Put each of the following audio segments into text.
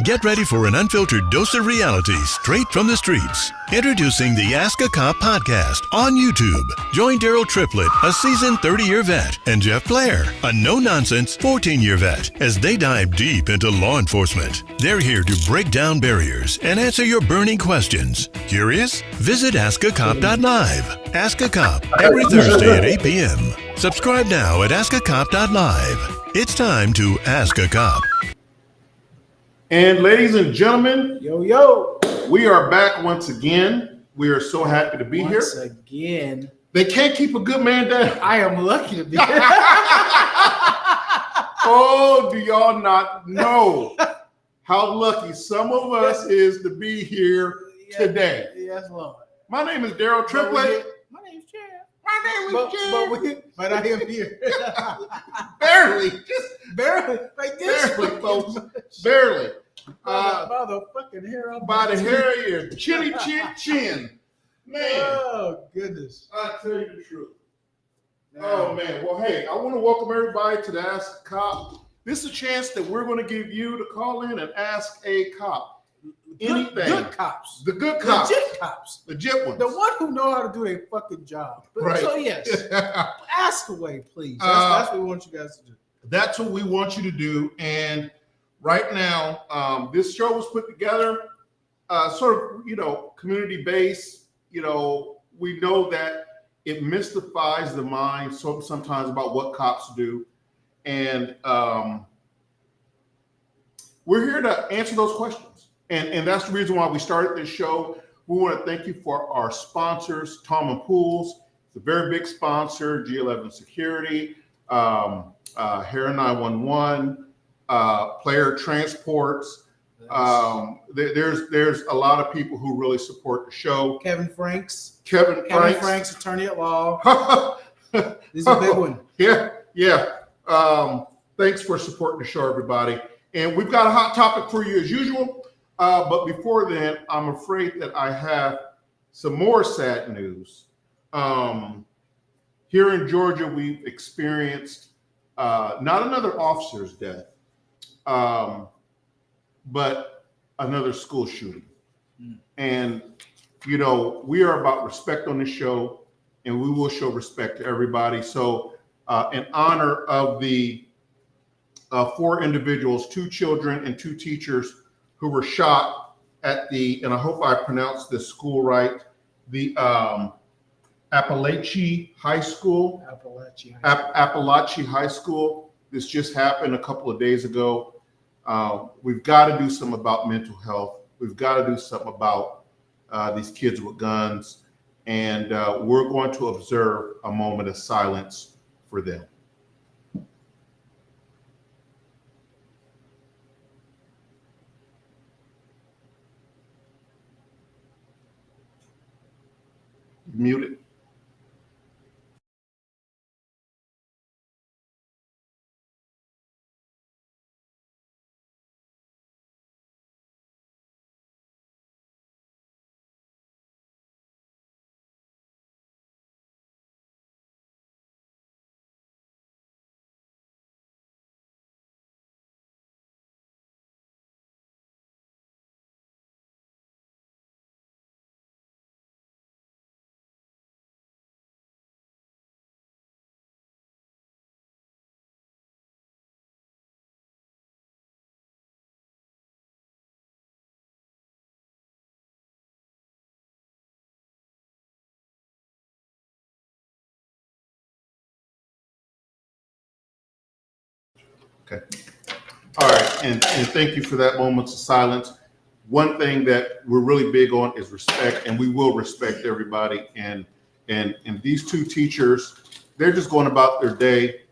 Get ready for an unfiltered dose of reality straight from the streets. Introducing the Ask a Cop podcast on YouTube. Join Daryl Triplett, a seasoned 30-year vet, and Jeff Blair, a no-nonsense 14-year vet, as they dive deep into law enforcement. They're here to break down barriers and answer your burning questions. Curious? Visit askacop.live. Ask a Cop every Thursday at 8 p.m. Subscribe now at askacop.live. It's time to Ask a Cop. And ladies and gentlemen, yo, we are back once again. We are so happy to be here. Once again. They can't keep a good man down. I am lucky to be here. Oh, do y'all not know how lucky some of us is to be here today? Yes, Lord. My name is Daryl Triplett. My name's Chad. My name is Chad. But I am here. Barely. Just barely. Like this. barely, folks. Barely. By the fucking hair up. By the hair of your chinny chin. Man. Oh, goodness. I tell you the truth. Oh, man. Well, hey, I want to welcome everybody to the Ask a Cop. This is a chance that we're going to give you to call in and ask a cop anything. Good cops. The good cops. Legit cops. Legit ones. The one who know how to do a fucking job. Right. So, yes. Ask away, please. That's what we want you guys to do. That's what we want you to do. And right now, this show was put together sort of, community-based. We know that it mystifies the mind sometimes about what cops do. And we're here to answer those questions. And that's the reason why we started this show. We want to thank you for our sponsors, Tom and Pools, the very big sponsor, G11 Security, Hair 911, Player Transports. There's a lot of people who really support the show. Kevin Franks, attorney at law. This is a big one. Yeah. Thanks for supporting the show, everybody. And we've got a hot topic for you as usual. But before then, I'm afraid that I have some more sad news. Here in Georgia, we've experienced not another officer's death, but another school shooting. And, we are about respect on this show, and we will show respect to everybody. So in honor of the 4 individuals, 2 children and 2 teachers who were shot at and I hope I pronounced this school right, the Appalachian High School. Appalachian High School. This just happened a couple of days ago. We've got to do something about mental health. We've got to do something about these kids with guns. And we're going to observe a moment of silence for them. Muted. Okay. All right. And thank you for that moment of silence. One thing that we're really big on is respect, and we will respect everybody. And these 2 teachers, they're just going about their day,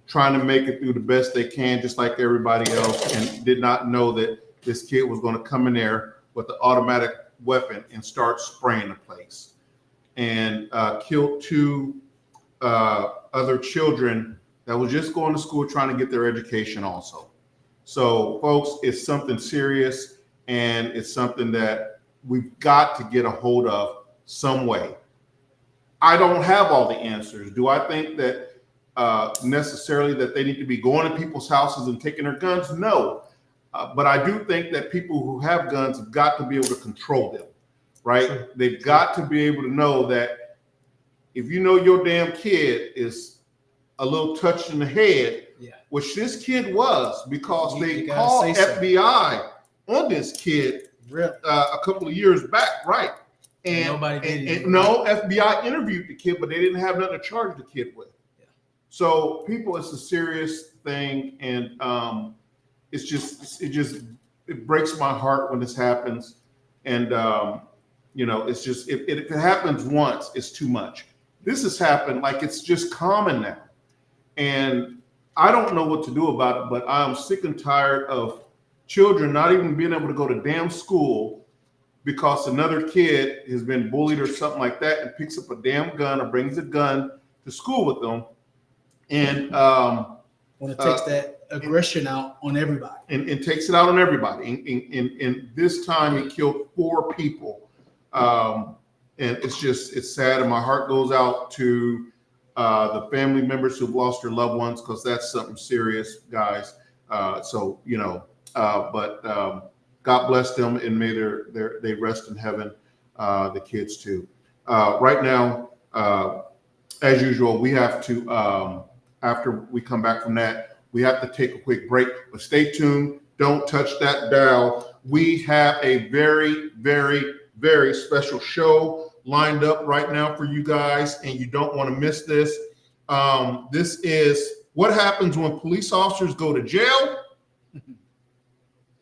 trying to make it through the best they can, just like everybody else, and did not know that this kid was going to come in there with the automatic weapon and start spraying the place, and killed 2 other children that was just going to school trying to get their education also. So, folks, it's something serious, and it's something that we've got to get a hold of some way. I don't have all the answers. Do I think that necessarily that they need to be going to people's houses and taking their guns? No. But I do think that people who have guns have got to be able to control them, right? Sure. They've got to be able to know that if you know your damn kid is a little touched in the head, which this kid was, because they called FBI on this kid a couple of years back, right? And nobody did. No, FBI interviewed the kid, but they didn't have nothing to charge the kid with. Yeah. So people, it's a serious thing, and it breaks my heart when this happens. And it's just if it happens once, it's too much. This has happened, like it's just common now, and I don't know what to do about it. But I'm sick and tired of children not even being able to go to damn school because another kid has been bullied or something like that and picks up a damn gun or brings a gun to school with them. And when it takes that aggression out on everybody. And takes it out on everybody. And this time he killed 4 people. And it's sad. And my heart goes out to the family members who've lost their loved ones, because that's something serious, guys. But God bless them, and may they rest in heaven, the kids too. Right now, as usual, we have to, after we come back from that, we have to take a quick break. But stay tuned. Don't touch that dial. We have a very, very, very special show lined up right now for you guys, and you don't want to miss this. This is what happens when police officers go to jail.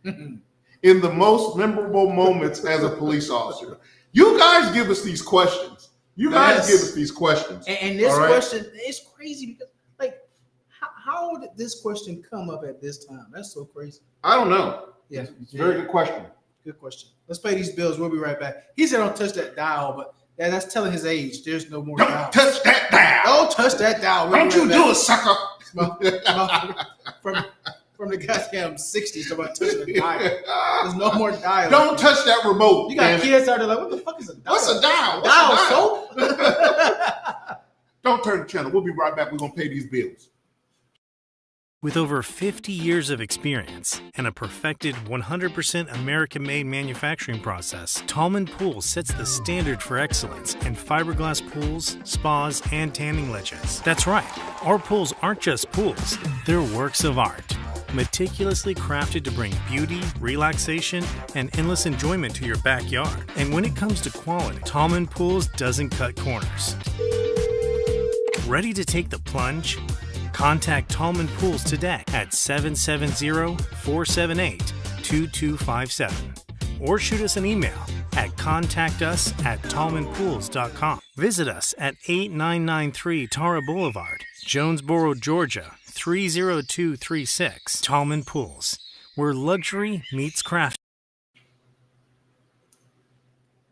In the most memorable moments as a police officer. You guys give us these questions. You guys give us these questions. And this question is crazy because, like, how did this question come up at this time? That's so crazy. I don't know. Yeah. It's a very good question. Good question. Let's pay these bills. We'll be right back. He said don't touch that dial, but that's telling his age. There's no more dial. Don't touch that dial. Don't touch that dial. Don't you do it, sucker. From the goddamn 60s about touching the dial. There's no more dial. Don't touch that remote. You got kids out there like, what the fuck is a dial? What's a dial? Soap? Don't turn the channel. We'll be right back. We're going to pay these bills. With over 50 years of experience and a perfected 100% American-made manufacturing process, Tallman Pools sets the standard for excellence in fiberglass pools, spas, and tanning ledges. That's right, our pools aren't just pools, they're works of art. Meticulously crafted to bring beauty, relaxation, and endless enjoyment to your backyard. And when it comes to quality, Tallman Pools doesn't cut corners. Ready to take the plunge? Contact Tallman Pools today at 770-478-2257 or shoot us an email at contactus@tallmanpools.com. Visit us at 8993 Tara Boulevard, Jonesboro, Georgia 30236. Tallman Pools, where luxury meets craft.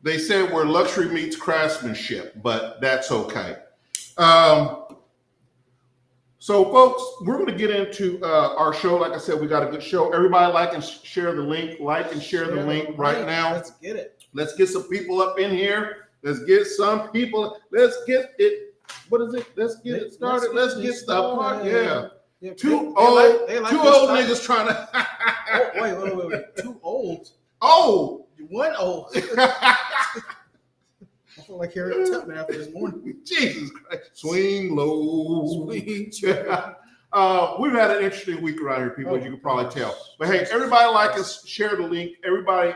They said where luxury meets craftsmanship, but that's okay. So, folks, we're going to get into our show. Like I said, we got a good show. Everybody like and share the link. Like and share the link right now. Let's get it. Let's get some people up in here. Let's get some people. Let's get it. What is it? Let's get it started. Let's get stuff. Yeah. Two old niggas trying to. Wait. Too old. Oh. One old. I feel like Harriet Tubman after this morning. Jesus Christ. Swing low. Swing. We've had an interesting week around here, people, as you can probably tell. But hey, everybody like us, share the link. Everybody,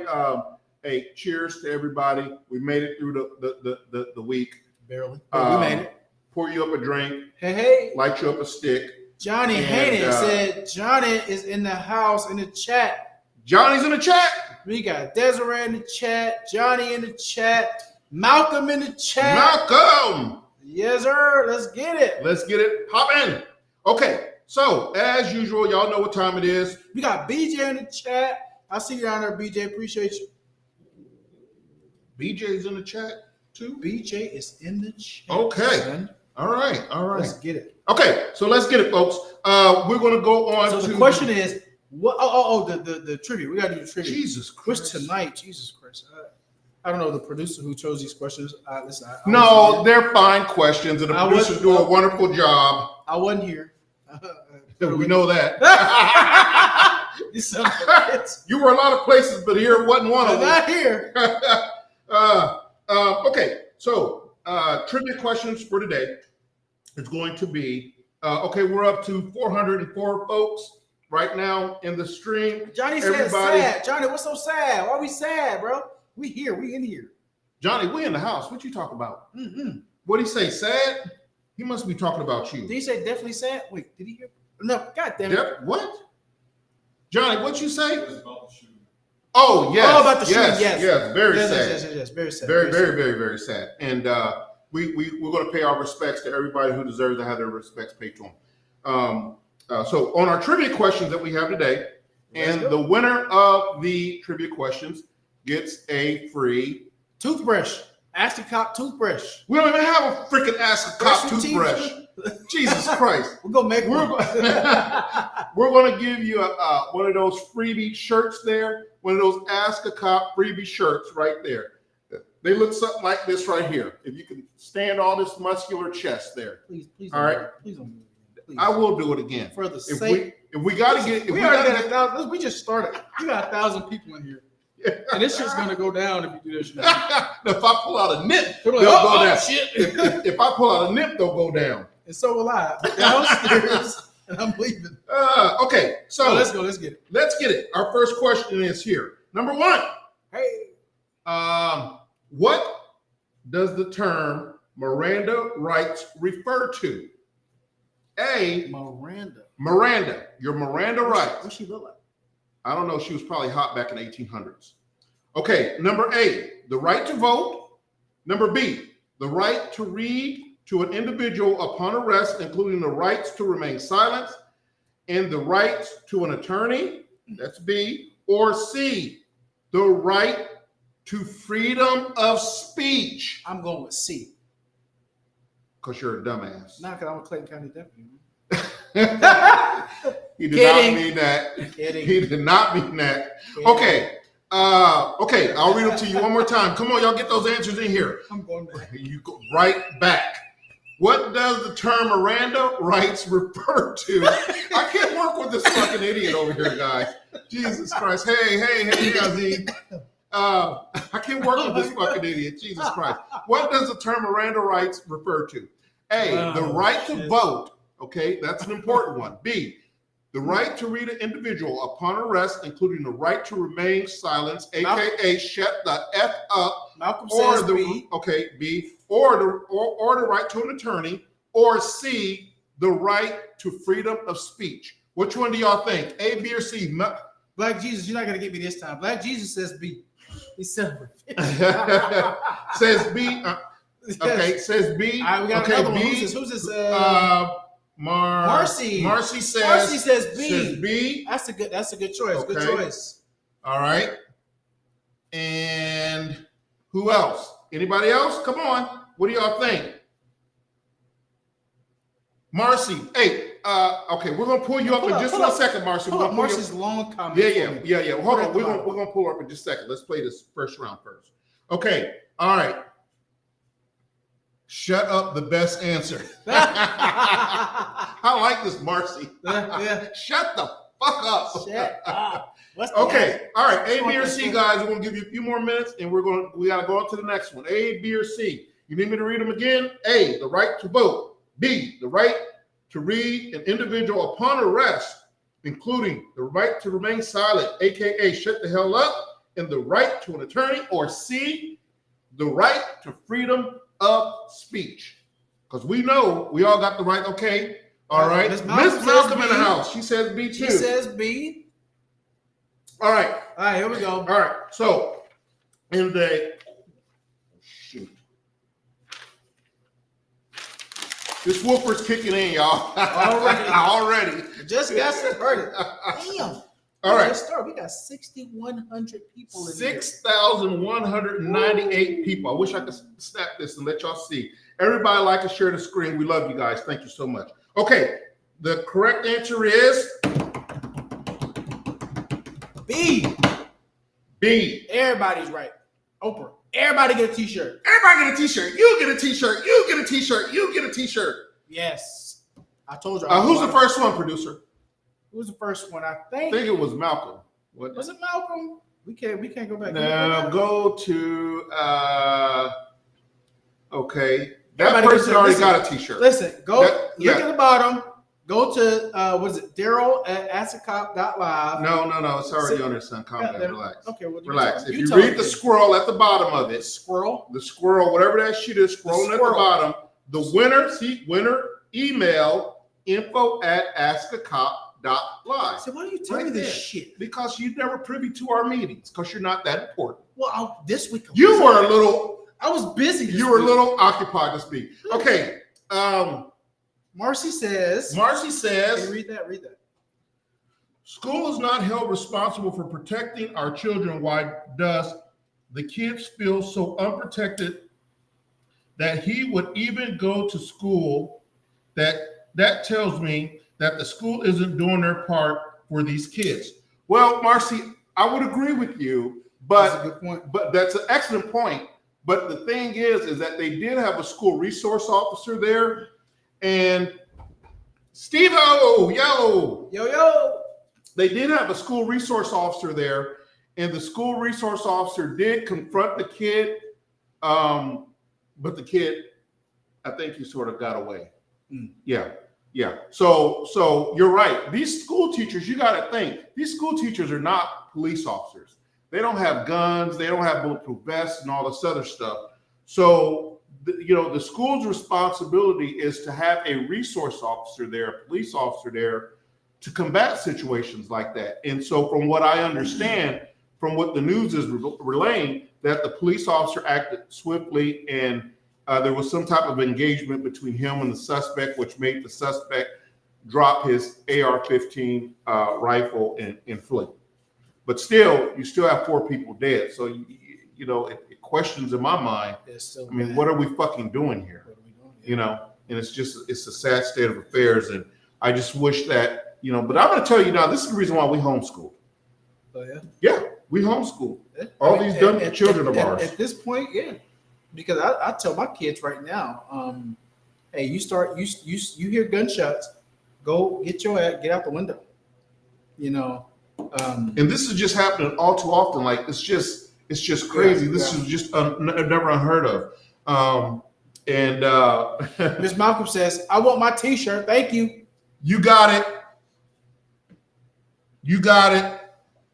hey, cheers to everybody. We made it through the week. Barely. We made it. Pour you up a drink. Hey. Light you up a stick. Johnny Hannon said Johnny is in the house in the chat. Johnny's in the chat. We got Desiree in the chat. Johnny in the chat. Malcolm in the chat. Malcolm. Yes, sir. Let's get it. Let's get it. Hop in. Okay. So, as usual, y'all know what time it is. We got BJ in the chat. I see you down there, BJ. Appreciate you. BJ's in the chat, too? BJ is in the chat. Okay. Son. All right. Let's get it. Okay. So, let's get it, folks. We're going to go on to... So, the question is, what? The trivia. We got to do the trivia. Jesus Christ. Which tonight, Jesus Christ. I don't know the producer who chose these questions. Listen, they're fine questions, and the producers do a wonderful job. I wasn't here. We know that. You son of a bitch. You were a lot of places, but here wasn't one of them. Not here. Okay, so trivia questions for today is going to be, okay, we're up to 404 folks right now in the stream. Johnny said sad. Johnny, what's so sad? Why we sad, bro? We here. We in here. Johnny, we in the house. What you talking about? Mm-hmm. What'd he say, sad? He must be talking about you. Did he say definitely sad? Wait, did he hear? No, God damn it. What? Johnny, what'd you say? Oh, yes. Oh, about the shooting, yes. Yes, very sad. Yes, very sad. Very sad. And we're going to pay our respects to everybody who deserves to have their respects paid to them. So on our trivia questions that we have today, the winner of the trivia questions gets a free toothbrush. Ask the cop toothbrush. We don't even have a freaking Ask a Cop toothbrush. Jesus Christ. We're going to make one. We're going to give you one of those freebie shirts there. One of those Ask a Cop freebie shirts right there. They look something like this right here. If you can stand all this muscular chest there. Please all right. Please don't move it. Please. I will do it again. For the sake. If we got to get. We already got 1,000. We just started. We got 1,000 people in here. And this shit's gonna go down if you do this. If I pull out a nip, they'll go down. Shit. If I pull out a nip, they'll go down. And so will I. Downstairs, and I'm leaving. Okay, so let's go. Let's get it. Let's get it. Our first question is here. Number one. Hey. What does the term Miranda rights refer to? A. Miranda. Your Miranda rights. What she look like? I don't know. She was probably hot back in the 1800s. Okay, number A, the right to vote. Number B, the right to read to an individual upon arrest, including the rights to remain silent and the right to an attorney. That's B. Or C, the right to freedom of speech. I'm going with C. Because you're a dumbass. Not because I'm a Clayton County deputy. He did not mean that. Kidding. He did not mean that. Okay. Okay, I'll read them to you one more time. Come on, y'all get those answers in here. I'm going back. You go right back. What does the term Miranda rights refer to? I can't work with this fucking idiot over here, guys. Jesus Christ. Hey, Yazzie. I can't work with this fucking idiot. Jesus Christ. What does the term Miranda rights refer to? A, the right to vote. Okay, that's an important one. B, the right to read an individual upon arrest, including the right to remain silent, aka shut the F up. Malcolm or says the B. Okay, B, or the right to an attorney, or C, the right to freedom of speech. Which one do y'all think? A, B, or C? Black Jesus, you're not gonna get me this time. Black Jesus says B. He said says B. Okay, says B. All right, we got okay, another B. one. Who's this? Marcy. Marcy says B. Says B. That's a good choice. Okay. Good choice. All right. And who else? Anybody else? Come on. What do y'all think? Marcy. Hey, okay, we're gonna pull you up in just 1 second, Marcy. Marcy's long comment. Yeah. Hold on. We're gonna pull her up in just a second. Let's play this first round first. Okay. All right. Shut up, the best answer. I like this, Marcy. Yeah. Shut the fuck up. Shut up. Okay. All right. A, B, or C, guys. We're gonna give you a few more minutes, and we gotta go on to the next one. A, B, or C. You need me to read them again? A, the right to vote. B, the right to read an individual upon arrest, including the right to remain silent, aka shut the hell up, and the right to an attorney. Or C, the right to freedom of speech. Because we know we all got the right. Okay. All right. Miss Malcolm in the house. She says B too. She says B. All right. All right, here we go. All right. So in the this whooper's kicking in, y'all. Already. Just got started. Damn. All right. Let's start. We got 6,100 people in 6,198 people. I wish I could snap this and let y'all see. Everybody like and share the screen. We love you guys. Thank you so much. Okay. The correct answer is B. B. Everybody's right. Oprah. Everybody get a t-shirt. Everybody get a t-shirt. You get a t-shirt. You get a t-shirt. You get a t-shirt. Yes. I told you. Who's the first one, producer? Who was the first one? I I think. think it was Malcolm. Was it Malcolm? We can't go back. Now go to okay. That Everybody person listen, already listen. got a T-shirt. Listen, go That- look yeah. at the bottom. Go to was it Daryl at AskACop.live? No, it's already Sit- on there, son. Calm down, relax. Okay, well, Relax. If you tell read me. the scroll at the bottom of it, Squirrel. the squirrel, whatever that shit is, scrolling at the squirrel. bottom, the winner email info@askacop.live. So why do you tell Right me this there. shit? Because you never privy to our meetings, because you're not that important. Well, this week You were a little, I was busy. this you were a week. little occupied this week. Okay. Marcy says. Marcy Can says, you read that? Read that. school is not held responsible for protecting our children. Why does the kids feel so unprotected that he would even go to school? That tells me that the school isn't doing their part for these kids. Well, Marcy, I would agree with you, That's a but good point. that's an excellent point. But the thing is that they did have a school resource officer there, and Steve-O, Yo. they did have a school resource officer there, and the school resource officer did confront the kid, but the kid, I think he sort of got away. Yeah. So you're right. These school teachers, you got to think, these school teachers are not police officers. They don't have guns. They don't have bulletproof vests and all this other stuff. So, the school's responsibility is to have a resource officer there, a police officer there, to combat situations like that. And so from what I understand, from what the news is relaying, that the police officer acted swiftly, and there was some type of engagement between him and the suspect, which made the suspect drop his AR-15 rifle and flee. But still, you still have 4 people dead. So, it questions in my mind. I mean, what are we fucking doing here? What are we doing? And it's a sad state of affairs. And I just wish that, but I'm going to tell you now, this is the reason why we homeschool. Oh, yeah. Yeah, we homeschool. Yeah. All these dumb children of at, ours. At this point, yeah. Because I tell my kids right now, hey, you hear gunshots, go get out the window. And this is just happening all too often. Like it's just crazy. This is just never unheard of. Miss Malcolm says, "I want my T-shirt. Thank you." You got it.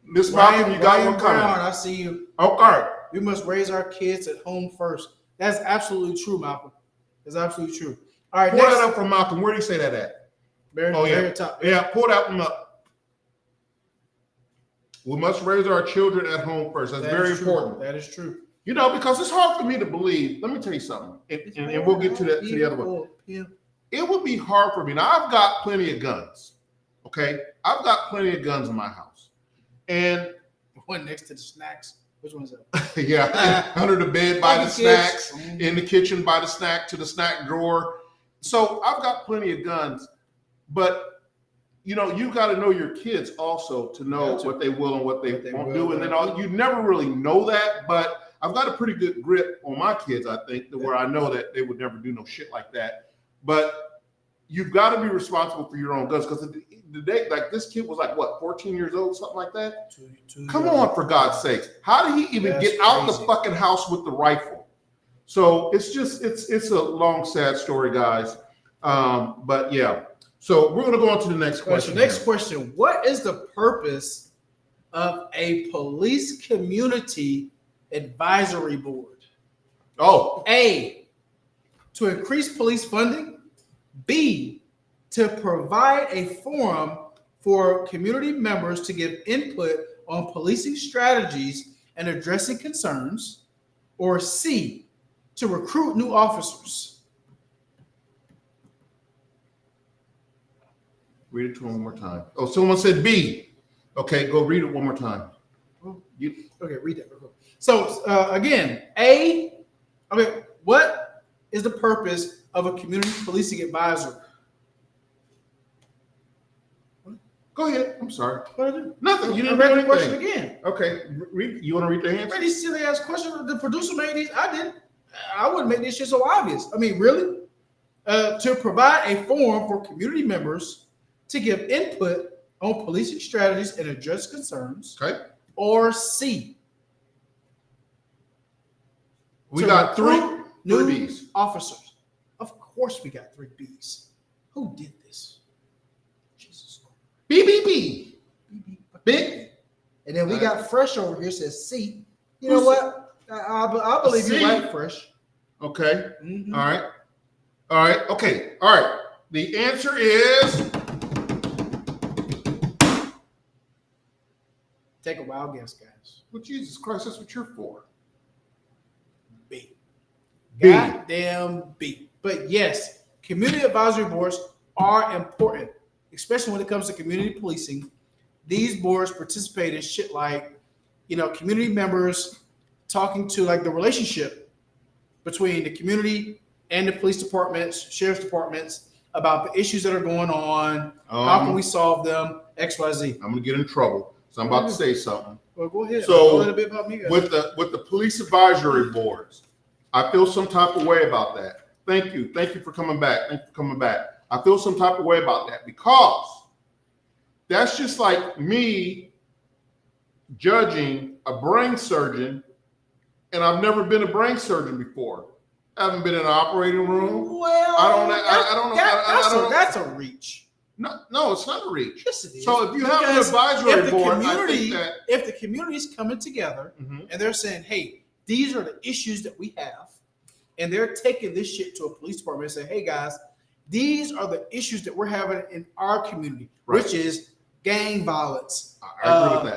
Miss Malcolm, you got one coming. Brown, I see you. Okay. We must raise our kids at home first. That's absolutely true, Malcolm. That's absolutely true. All right, Pull that up from Malcolm. Where do you say that at? Very top. Yeah, pull that one up. We must raise our children at home first. That's very important. That is true. Because it's hard for me to believe. Let me tell you something, and we'll get to the other one. Yeah. It would be hard for me. Now, I've got plenty of guns. Okay, I've got plenty of guns in my house, and one next to the snacks. Which one is that? yeah, under the bed by the Kids. snacks, in the kitchen by the snack drawer. So I've got plenty of guns, but you got to know your kids also to know what they will and what they won't do, and then you never really know that. But I've got a pretty good grip on my kids, I think, to where I know that they would never do no shit like that. But you've got to be responsible for your own guns, because the day, like this kid was like 14 years old, something like that. Come on, for God's sakes! How did he even get out the fucking house with the rifle? So it's a long, sad story, guys. But yeah. So we're going to go on to the next question. Next question. What is the purpose of a police community advisory board? Oh. A, to increase police funding. B, to provide a forum for community members to give input on policing strategies and addressing concerns. Or C, to recruit new officers. Read it to him one more time. Oh, someone said B. Okay, go read it one more time. Okay, read that real quick. So again, what is the purpose of a community policing advisor? Go ahead. I'm sorry. What did I do? Nothing. You didn't read read the question anything. again. Okay, read. You want to read the answer? Read these silly ass questions. The producer made these. I didn't. I wouldn't make this shit so obvious. I mean, really? To provide a forum for community members to give input on policing strategies and address concerns. Okay. Or C, We to got recruit new three Bs. officers. Of course, we got 3 Bs. Who did this? Jesus. BBB. Big. And then we got Fresh over here says C. You know what? I believe C? you're right, Fresh. Okay. Mhm. All right. All right. Okay. All right. The answer is Take a wild guess, guys. well, Jesus Christ, that's what you're for. B. B. Goddamn B. But yes, community advisory boards are important, especially when it comes to community policing. These boards participate in shit like, community members talking to like the relationship between the community and the police departments, sheriff's departments about the issues that are going on. How can we solve them? X, Y, Z. I'm gonna get in trouble, so I'm about to say something. Well, go ahead. So, a little bit about me, guys. With the police advisory boards, I feel some type of way about that. Thank you for coming back. Thank you for coming back. I feel some type of way about that because that's just like me judging a brain surgeon, and I've never been a brain surgeon before. I haven't been in an operating room. Well, I don't know. That's a reach. No, it's not a reach. Yes, it is. So if you have an Because advisory board, I think that if the community's coming together and they're saying, hey, these are the issues that we have, and they're taking this shit to a police department and say, hey guys, these are the issues that we're having in our community, Right. which is gang violence. I agree with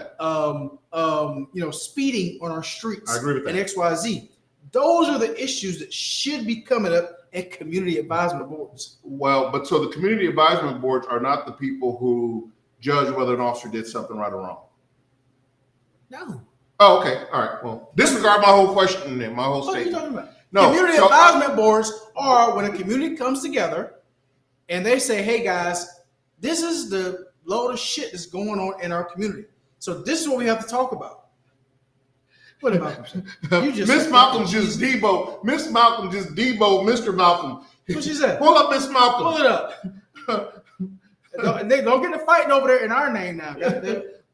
that. Speeding on our streets. I agree with that. And XYZ. Those are the issues that should be coming up at community advisement boards. Well, but so the community advisement boards are not the people who judge whether an officer did something right or wrong. No. Oh, okay. All right. Well, disregard my whole question and my whole What are you statement. talking about? No, Community so advisement boards are when a community comes together and they say, hey guys, this is the load of shit that's going on in our community. So this is what we have to talk about. What about Miss Malcolm just Debo. Miss Malcolm just Debo. Mr. Malcolm. What she said? Pull up Miss Malcolm. Pull it up. And they don't get to fighting over there in our name now.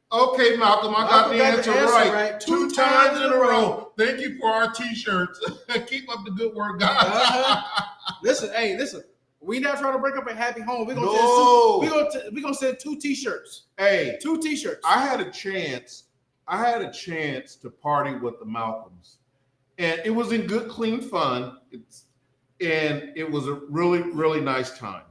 Okay, Malcolm, I got the answer right. 2 times in a row. Thank you for our t-shirts. Keep up the good work, guys. Listen. We not trying to break up a happy home. We're gonna we gonna send 2 t-shirts. Hey, 2 t-shirts. I had a chance to party with the Malcolms, and it was in good, clean fun. And it was a really, really nice time.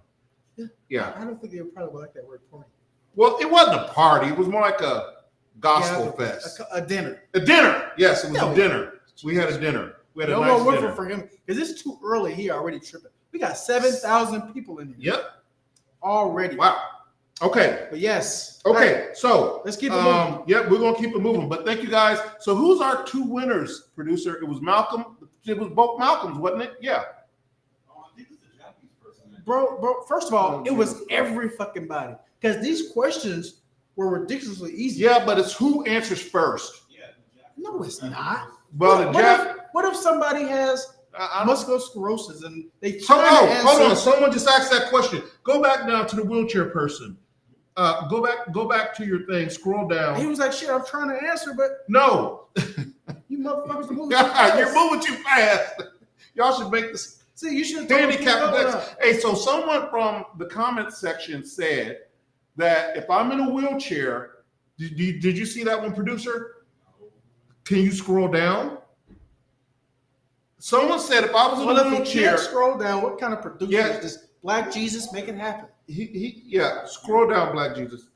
Yeah. I don't think they would probably like that word party. Well, it wasn't a party. It was more like a gospel fest. A dinner. A dinner. Yes, it was a dinner. We had a dinner. We had a nice dinner. For him because it's too early. He already tripping. We got 7,000 people in here. Yep. Already. Wow. Okay. But yes. Okay. Right. So let's keep it moving. Yep, we're gonna keep it moving. But thank you guys. So who's our 2 winners, producer? It was Malcolm. It was both Malcolms, wasn't it? Yeah. I think it's the Japanese person. Bro, first of all, it was every fucking body. Because these questions were ridiculously easy. Yeah, but it's who answers first. Yeah. No, it's not. Well, what if somebody has muscular sclerosis and they hold on. Someone just asked that question. Go back now to the wheelchair person. Go back to your thing. Scroll down. He was like, "Shit, I'm trying to answer, but no, you motherfuckers are moving too fast. You're moving too fast. Y'all should make this See, you should handicap next. Hey, so someone from the comment section said that if I'm in a wheelchair, did you see that one, producer? Can you scroll down? Someone said if I was in a wheelchair, scroll down. What kind of producer is this? Black Jesus, make it happen. Scroll down, Black Jesus.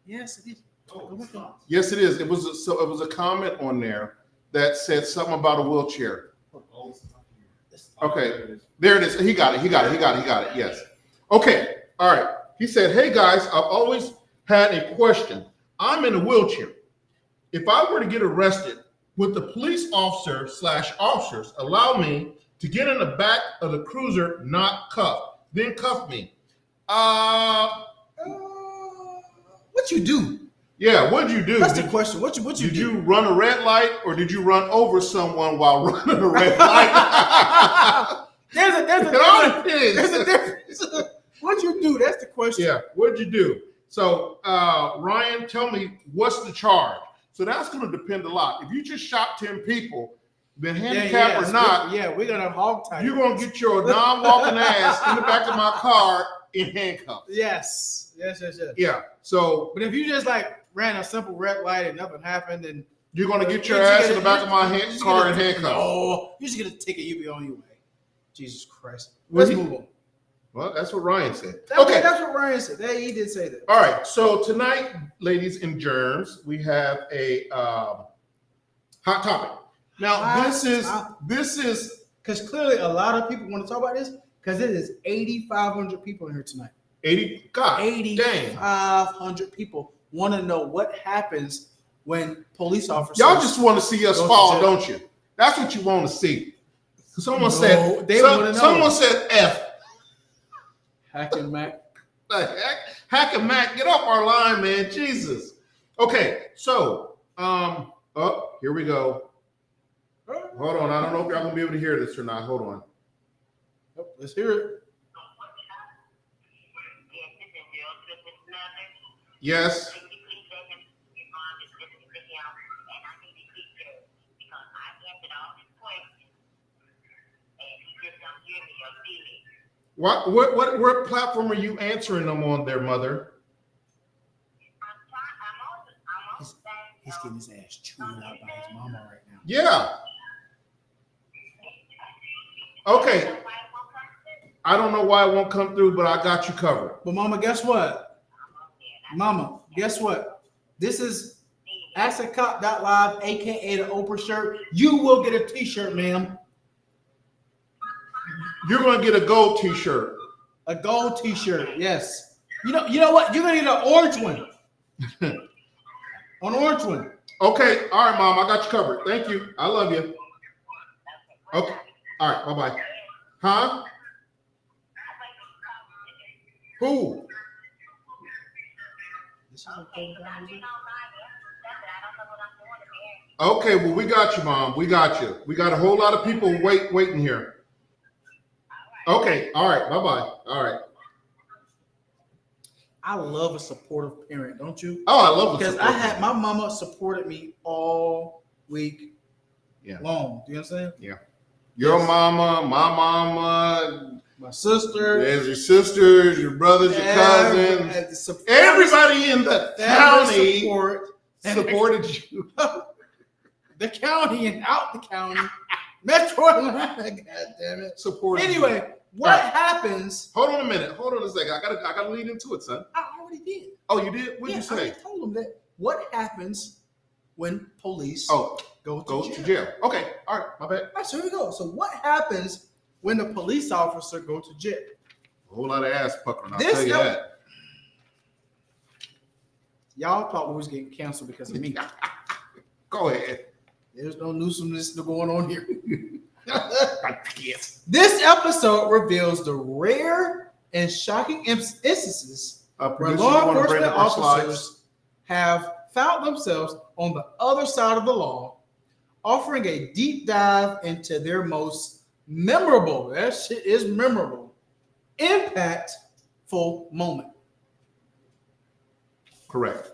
Yes, it is. Yes, it is. It was a comment on there that said something about a wheelchair. Okay, there it is. He got it. Yes. Okay. All right. He said, "Hey guys, I've always had a question. I'm in a wheelchair. If I were to get arrested, would the police officers allow me to get in the back of the cruiser, not cuffed, then cuff me?" What you do? Yeah, what'd you do? That's the question. What you do? Did you run a red light or did you run over someone while running a red light? There's a difference. What'd you do? That's the question. Yeah, what'd you do? So, Ryan, tell me, what's the charge? So that's going to depend a lot. If you just shot 10 people, then handicap or not, we're gonna hog tie. you're going to get your non-walking ass in the back of my car in handcuffs. Yes. Yeah. So, But if you just like ran a simple red light and nothing happened, then you're going to get your ass in the back of my car in handcuffs. No, you just get a ticket. You be on your way. Jesus Christ. Let's move on. Well, that's what Ryan said. Okay, that's what Ryan said. He did say that. All right. So tonight, ladies and germs, we have a hot topic. Now, this is because clearly a lot of people want to talk about this because it is 8,500 people in here tonight. 8,500 people want to know what happens when police officers. Y'all just want to see us fall, don't you? That's what you want to see. Someone said F. Hack and Mac. Hack and Mac, get off our line, man. Jesus. Okay, so here we go. Hold on. I don't know if y'all gonna be able to hear this or not. Hold on. Let's hear it. Yes. What platform are you answering them on there, Mother? He's getting his ass chewed out by his mama right now. Yeah. Okay. I don't know why it won't come through, but I got you covered. But Mama, guess what? Mama, guess what? This is AskACop.live, aka the Oprah shirt. You will get a t-shirt, ma'am. You're gonna get a gold t-shirt. A gold t-shirt, yes. You know what? You're gonna get an orange one. An orange one. Okay, all right, Mom. I got you covered. Thank you. I love you. Okay. All right, bye-bye. Huh? Who? Okay, well, we got you, Mom. We got you. We got a whole lot of people waiting here. Okay, all right, bye-bye. All right. I love a supportive parent, don't you? Oh, I love it. Because my mama supported me all week long. Do you understand? Yeah. Your mama, my mama, my sister. There's your sisters, your brothers, your cousins. Everybody in the county supported you. The county and out the county. Metro Atlanta, God damn it. Supported anyway, you. What happens? Hold on a minute. Hold on a second. I gotta lead into it, son. I already did. Oh, you did? What did you say? I told them that. What happens when police go to jail? Okay. All right. My bad. All right, so here we go. So what happens when the police officer go to jail? A whole lot of ass puckering. I'll tell you that. Y'all thought we was getting canceled because of me. Go ahead. There's no nuisanceness going on here. This episode reveals the rare and shocking instances where law enforcement officers have found themselves on the other side of the law, offering a deep dive into their most memorable, that shit is memorable, impactful moment. Correct.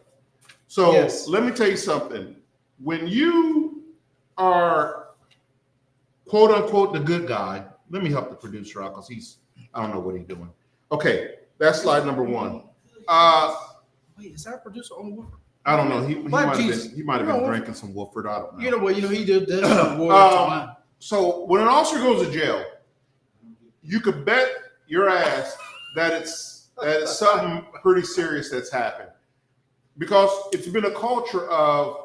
So let me tell you something. When you are quote unquote the good guy, let me help the producer out because I don't know what he's doing. Okay, that's slide number one. Wait, is our producer on Woodford? I don't know. He might have been drinking some Woodford. I don't know. You know what? He did this. So when an officer goes to jail, you could bet your ass that it's something pretty serious that's happened, because it's been a culture of,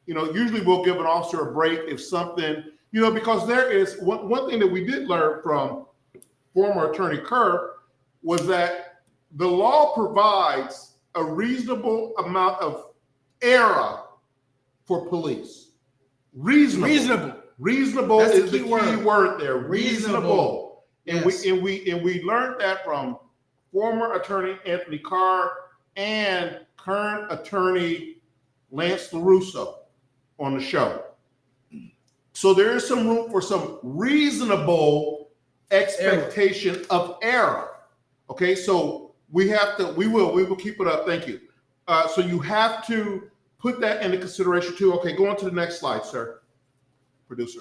usually we'll give an officer a break if something, because there is one thing that we did learn from former Attorney Kerr was that the law provides a reasonable amount of error for police. Reasonable. Reasonable is the key word there. Reasonable. And we learned that from former attorney Anthony Carr and current attorney Lance LaRusso on the show. So there is some room for some reasonable expectation of error. Okay, so we will keep it up. Thank you. So you have to put that into consideration too. Okay, go on to the next slide, sir. Producer.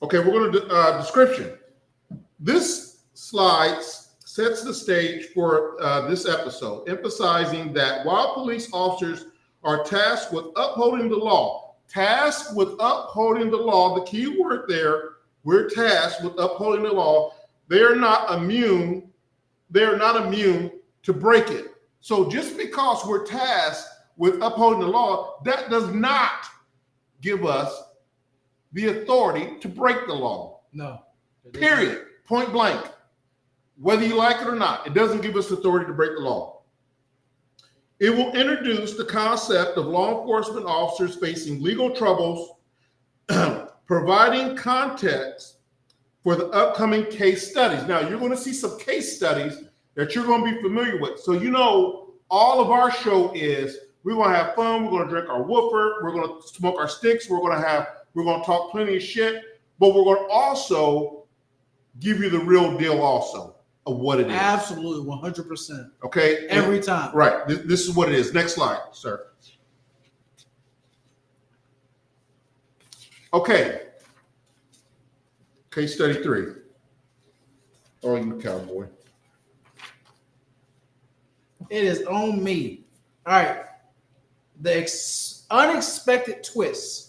Okay, we're going to description. This slide sets the stage for this episode, emphasizing that while police officers are tasked with upholding the law, the key word there, we're tasked with upholding the law, they are not immune to break it. So just because we're tasked with upholding the law, that does not give us the authority to break the law. No. Period. Point blank. Whether you like it or not, it doesn't give us authority to break the law. It will introduce the concept of law enforcement officers facing legal troubles, providing context for the upcoming case studies. Now, you're going to see some case studies that you're going to be familiar with. So, all of our show is we're going to have fun. We're going to drink our woofer. We're going to smoke our sticks. We're going to talk plenty of shit, but we're going to also give you the real deal also of what it is. Absolutely, 100%. Okay? Every time. Right. This is what it is. Next slide, sir. Okay. Case study 3. Oh, you cowboy. It is on me. All right. The unexpected twist.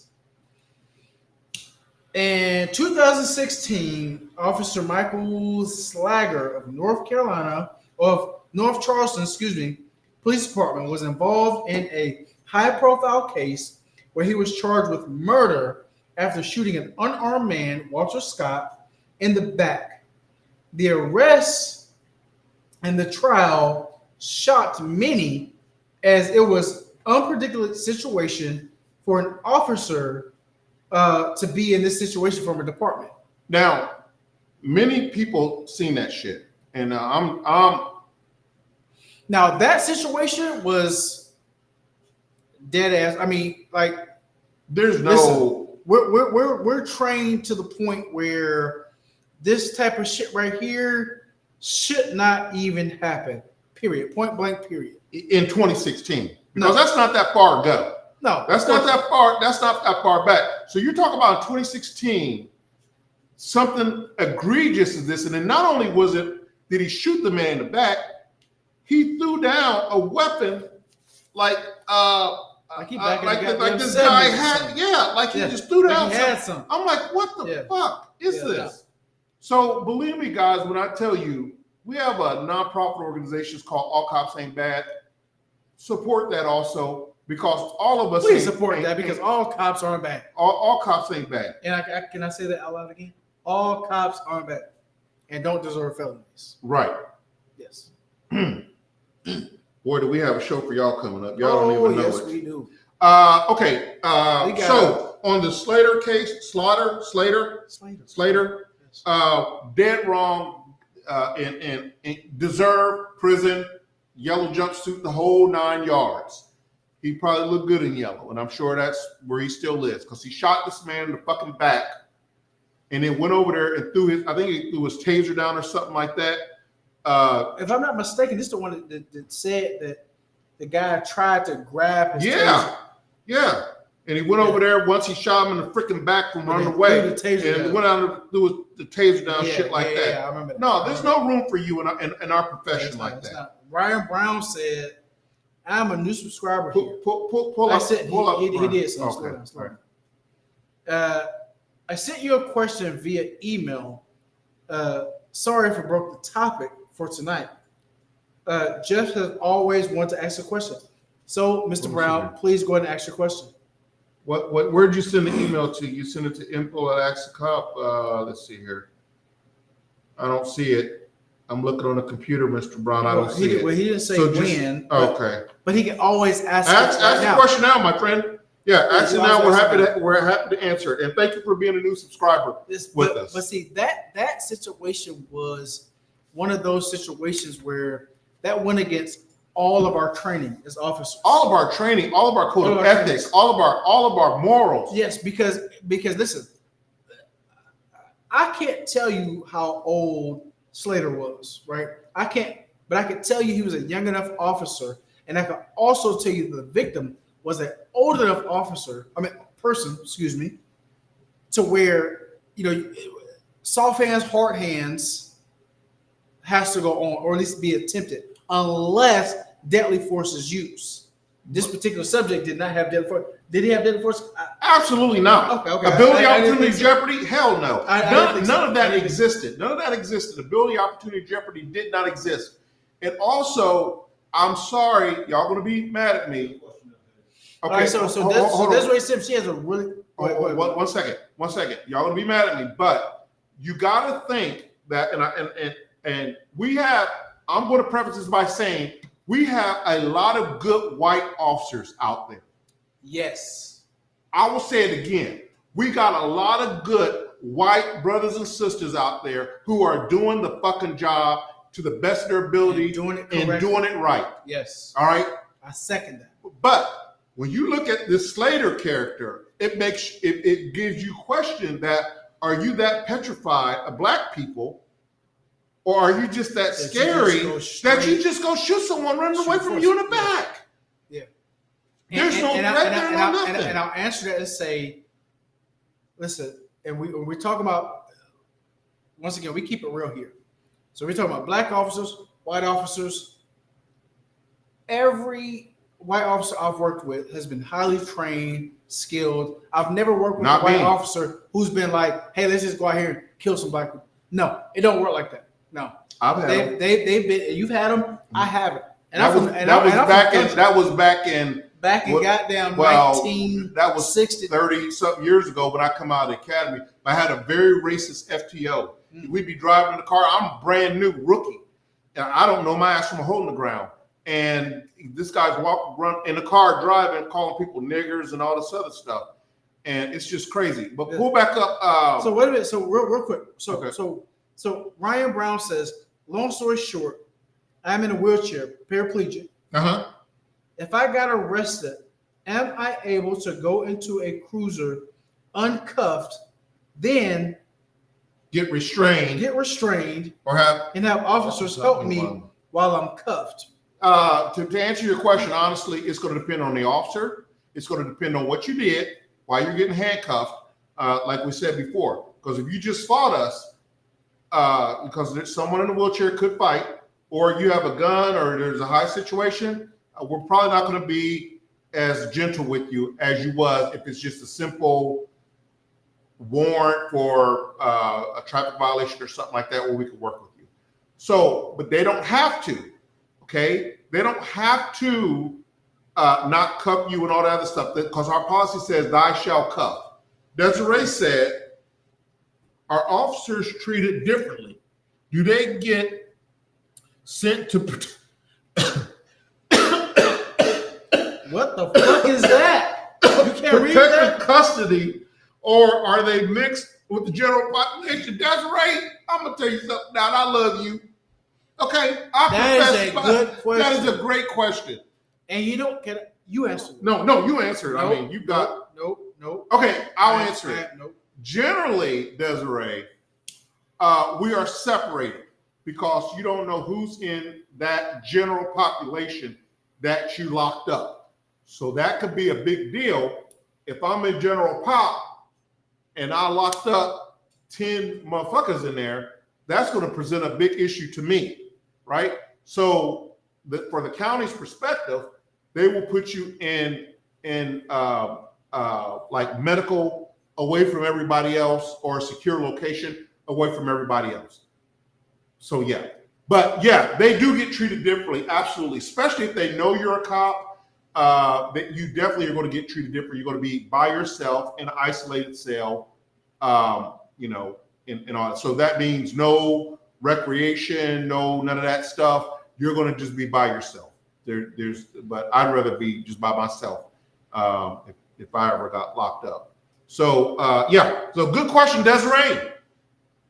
In 2016, Officer Michael Slager of North Charleston, Police Department was involved in a high-profile case where he was charged with murder after shooting an unarmed man, Walter Scott, in the back. The arrest and the trial shocked many, as it was an unpredictable situation for an officer to be in this situation from a department. Now, many people seen that shit, and Now that situation was dead ass. I mean, like, there's no. Listen, we're trained to the point where this type of shit right here should not even happen. Period. Point blank. Period. In 2016, because that's not that far ago. No, that's not that far. That's not that far back. So you're talking about in 2016, something egregious as this, and then not only did he shoot the man in the back, he threw down a weapon like this guy had. Yeah, like he just threw down. Something. I'm like, what the fuck is this? Yeah. So believe me, guys, when I tell you, we have a nonprofit organization called All Cops Ain't Bad. Support that also, because all of us. Please support that, because all cops aren't bad. All cops ain't bad. And can I say that out loud again? All cops aren't bad and don't deserve felonies. Right. Yes. Boy, do we have a show for y'all coming up. Y'all don't even know it. Yes, we do. Okay. So on the Slater case, Slater, Yes. Dead wrong, and deserved prison, yellow jumpsuit, the whole 9 yards. He probably looked good in yellow, and I'm sure that's where he still is, because he shot this man in the fucking back, and then went over there and threw his taser down or something like that. If I'm not mistaken, this is the one that said that the guy tried to grab his taser. Yeah. And he went over there once he shot him in the freaking back from running away, and went out and threw the taser down, shit like that. Yeah, I remember that. No, there's no room for you in our profession like that. Ryan Brown said, "I'm a new subscriber here." Pull up. He did. So okay. slow down. I sent you a question via email. Sorry if I broke the topic for tonight. Jeff has always wanted to ask a question. So, Mr. Brown, please go ahead and ask your question. Where'd you send the email to? You sent it to info@axacop. Let's see here. I don't see it. I'm looking on the computer, Mr. Brown. I don't see it. Well, he didn't say when. Okay. But he can always ask the question now, my friend. Yeah, ask it now. We're happy to answer it. And thank you for being a new subscriber with us. But see, that situation was one of those situations where that went against all of our training as officers. All of our training, all of our code of ethics, all of our morals. Yes, because listen, I can't tell you how old Slater was, right? I can't, but I could tell you he was a young enough officer, and I could also tell you the victim was an old enough person, excuse me, to where, soft hands, hard hands has to go on, or at least be attempted, unless deadly force is used. This particular subject did not have deadly force. Did he have deadly force? Absolutely not. Okay. Ability, I didn't opportunity, think so. jeopardy? Hell no. None of that I didn't think so. existed. None of that existed. Ability, opportunity, jeopardy did not exist. And also, I'm sorry, y'all gonna be mad at me. Okay, All right, so hold on. Desiree Sims, she has a really. One second. Y'all gonna be mad at me, but you gotta think that, and we have. I'm going to preface this by saying we have a lot of good white officers out there. Yes. I will say it again. We got a lot of good white brothers and sisters out there who are doing the fucking job to the best of their ability and doing it right. Yes. All right. I second that. But when you look at this Slater character, it gives you question that, are you that petrified of black people, or are you just that scary that you just go shoot someone running away from you in the back? Yeah. There's no threat there, no nothing. And I'll answer that and say, listen, and we're talking about, once again, we keep it real here. So we're talking about black officers, white officers. Every white officer I've worked with has been highly trained, skilled. I've never worked with a white officer who's been like, hey, let's just go out here and kill some black people. No, it don't work like that. No. They've been, you've had them, I haven't. And that was back in goddamn that was 60 30 something years ago when I come out of the academy. I had a very racist FTO. We'd be driving in the car. I'm a brand new rookie, and I don't know my ass from a hole in the ground. And this guy's run in the car driving, calling people niggers and all this other stuff, and it's just crazy. But pull back up. So wait a minute. So real quick. So Ryan Brown says, long story short, I'm in a wheelchair, paraplegic. If I got arrested, am I able to go into a cruiser uncuffed, then get restrained, or have officers help me while I'm cuffed? To answer your question, honestly, it's going to depend on the officer. It's going to depend on what you did while you're getting handcuffed, like we said before. Because if you just fought us, because there's someone in a wheelchair could fight, or you have a gun, or there's a high situation, we're probably not going to be as gentle with you as you was if it's just a simple warrant for a traffic violation or something like that, where we could work with you. So, but they don't have to. Okay, they don't have to not cuff you and all that other stuff, because our policy says "Thou shalt cuff." Desiree said, "Are officers treated differently? Do they get sent to?" What the fuck is that? You can't read that? Protective custody, or are they mixed with the general population? Desiree, I'm gonna tell you something now. I love you. Okay, that is a good question. That is a great question. And you answer it? No, you answer it. Nope, I mean, you've got nope. Okay, I'll answer it. Nope. Generally, Desiree, we are separated because you don't know who's in that general population that you locked up. So that could be a big deal. If I'm in general pop and I locked up 10 motherfuckers in there, that's going to present a big issue to me. Right? So for the county's perspective, they will put you in like medical away from everybody else, or a secure location away from everybody else. So yeah, but yeah, they do get treated differently. Absolutely. Especially if they know you're a cop, that you definitely are going to get treated different. You're going to be by yourself in an isolated cell, and all that. So that means no recreation, none of that stuff. You're going to just be by yourself. But I'd rather be just by myself if I ever got locked up. So yeah. So good question, Desiree.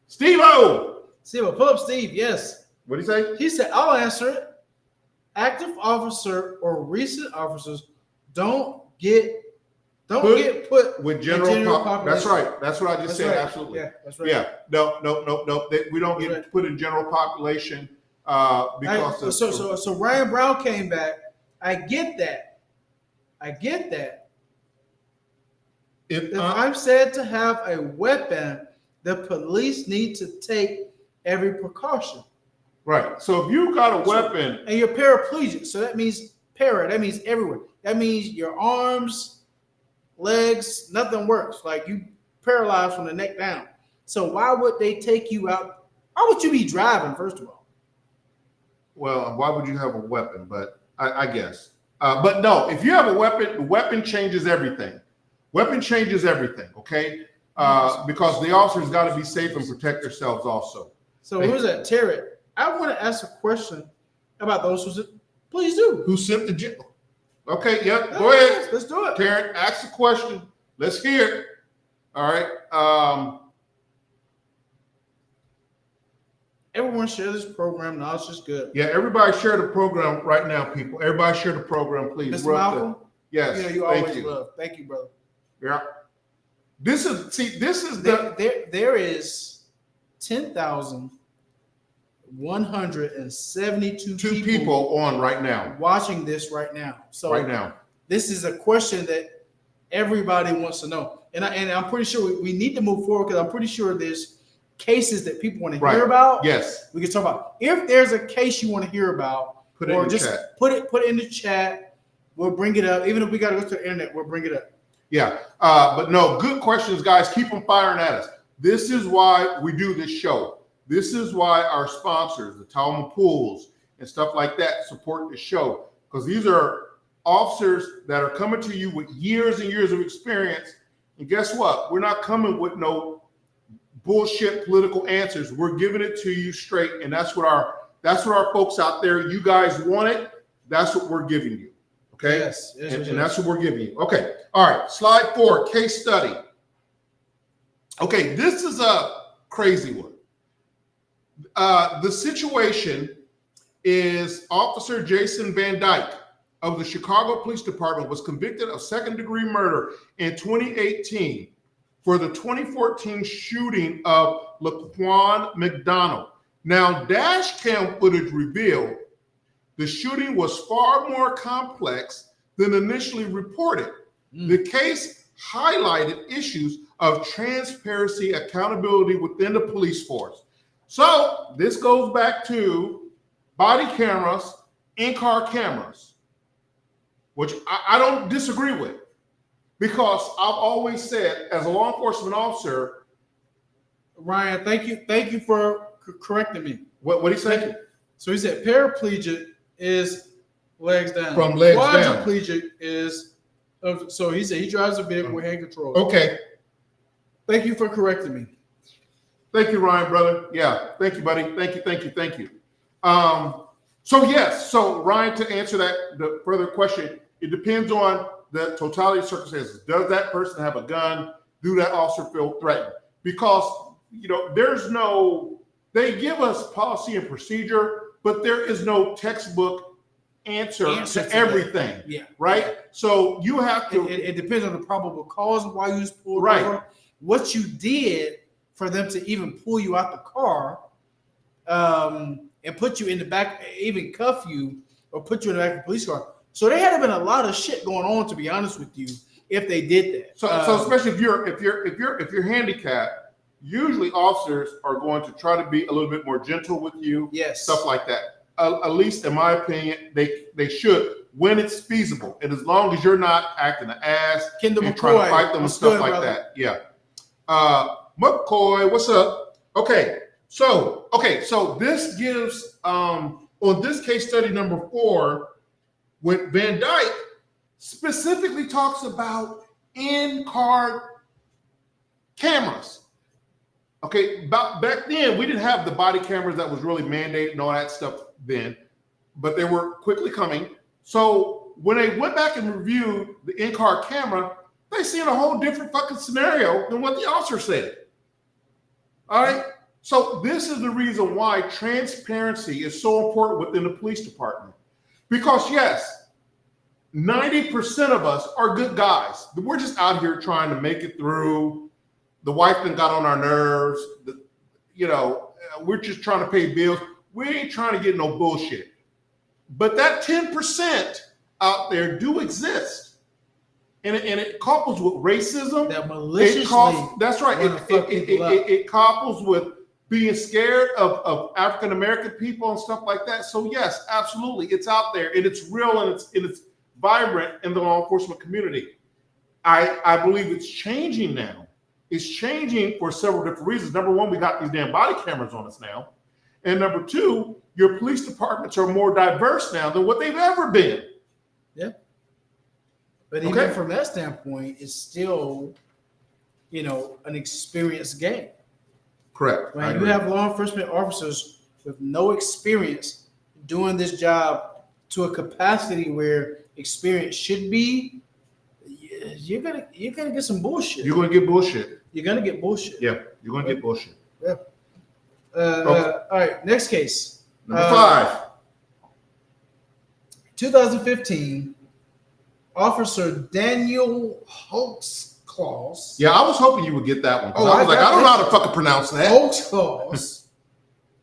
Steve-O, pull up Steve. Yes. What did he say? He said, "I'll answer it. Active officer or recent officers don't get Don't get put with in general population. That's right. That's what I just That's said. right. Absolutely. Yeah, that's right. Yeah. No. We don't That's get right. put in general population because So Ryan Brown came back. I get that. If I'm said to have a weapon, the police need to take every precaution. right. So if you got a weapon, And you're paraplegic, so that means that means everywhere. That means your arms, legs, nothing works. Like you paralyzed from the neck down. So why would they take you out? Why would you be driving, first of all? well, why would you have a weapon? But I guess. But no, if you have a weapon, the weapon changes everything. Weapon changes everything, okay? Because the officers got to be safe and protect themselves also. So who's that? Terry. I want to ask a question about those who said, please do. Who sent the jail? Okay, yep, go ahead. Let's do it. Karen, ask the question. Let's hear it. All right. Everyone share this program. Now it's just good. Yeah, everybody share the program right now, people. Everybody share the program, please. Mr. Malcolm? Yes. You know, you thank always love. Thank you, brother. Yeah. This is the There is 10,172 two people on right now. watching this right now. So Right now. this is a question that everybody wants to know. And I'm pretty sure we need to move forward because I'm pretty sure there's cases that people want to hear about. Yes. We can talk about. If there's a case you want to hear about, Put it in the chat. Put it in the chat. We'll bring it up. Even if we got to go to the internet, we'll bring it up. Yeah. But no, good questions, guys. Keep them firing at us. This is why we do this show. This is why our sponsors, the Talma Pools and stuff like that, support the show. Because these are officers that are coming to you with years and years of experience. And guess what? We're not coming with no bullshit political answers. We're giving it to you straight. And that's what our folks out there, you guys want it. That's what we're giving you. Okay. Yes. And that's what we're giving you. Okay. All right. Slide 4, case study. Okay. This is a crazy one. The situation is Officer Jason Van Dyke of the Chicago Police Department was convicted of second-degree murder in 2018 for the 2014 shooting of Laquan McDonald. Now, dash cam footage revealed the shooting was far more complex than initially reported. The case highlighted issues of transparency, accountability within the police force. So this goes back to body cameras, in-car cameras, which I don't disagree with, because I've always said, as a law enforcement officer, Ryan, thank you for correcting me. what did he say? So he said paraplegic is legs down. From legs down. Quadriplegic is, so he said he drives a vehicle with hand control. Okay. Thank you for correcting me. Thank you, Ryan, brother. Yeah, thank you, buddy. Thank you. So yes, so Ryan, to answer the further question, it depends on the totality of circumstances. Does that person have a gun? Do that officer feel threatened? Because, they give us policy and procedure, but there is no textbook answer to everything. Yeah. Right? So you have to. It depends on the probable cause of why you was pulled Right. over, what you did for them to even pull you out the car, and put you in the back, even cuff you or put you in the back of the police car. So there had been a lot of shit going on, to be honest with you, if they did that. So especially if you're handicapped, usually officers are going to try to be a little bit more gentle with you. Yes. Stuff like that. At least in my opinion, they should, when it's feasible, and as long as you're not acting an ass Kendall and trying to McCoy, fight them and what's stuff good, like brother? that. Yeah. McCoy, what's up? Okay. So this gives on this case study number 4, when Van Dyke specifically talks about in-car cameras. Okay, back then we didn't have the body cameras that was really mandated and all that stuff then, but they were quickly coming. So when they went back and reviewed the in-car camera, they seen a whole different fucking scenario than what the officer said. All right. So this is the reason why transparency is so important within the police department. Because yes, 90% of us are good guys. We're just out here trying to make it through. The wife then got on our nerves. We're just trying to pay bills. We ain't trying to get no bullshit. But that 10% out there do exist. And it couples with racism. That maliciously. That's right. It couples with being scared of African American people and stuff like that. So yes, absolutely, it's out there and it's real and it's vibrant in the law enforcement community. I believe it's changing now. It's changing for several different reasons. Number one, we got these damn body cameras on us now, and number two, your police departments are more diverse now than what they've ever been. Yeah. But even from that standpoint, it's still, an experienced game. Correct. When you have law enforcement officers with no experience doing this job to a capacity where experience should be, you're gonna get some bullshit. You're gonna get bullshit. You're gonna get bullshit. Yeah, you're gonna get bullshit. Yeah. All right, next case. Number 5. 2015. Officer Daniel Holtzclaws. Yeah, I was hoping you would get that one. Oh, I was like, I don't know how to fucking pronounce that. Holtzclaws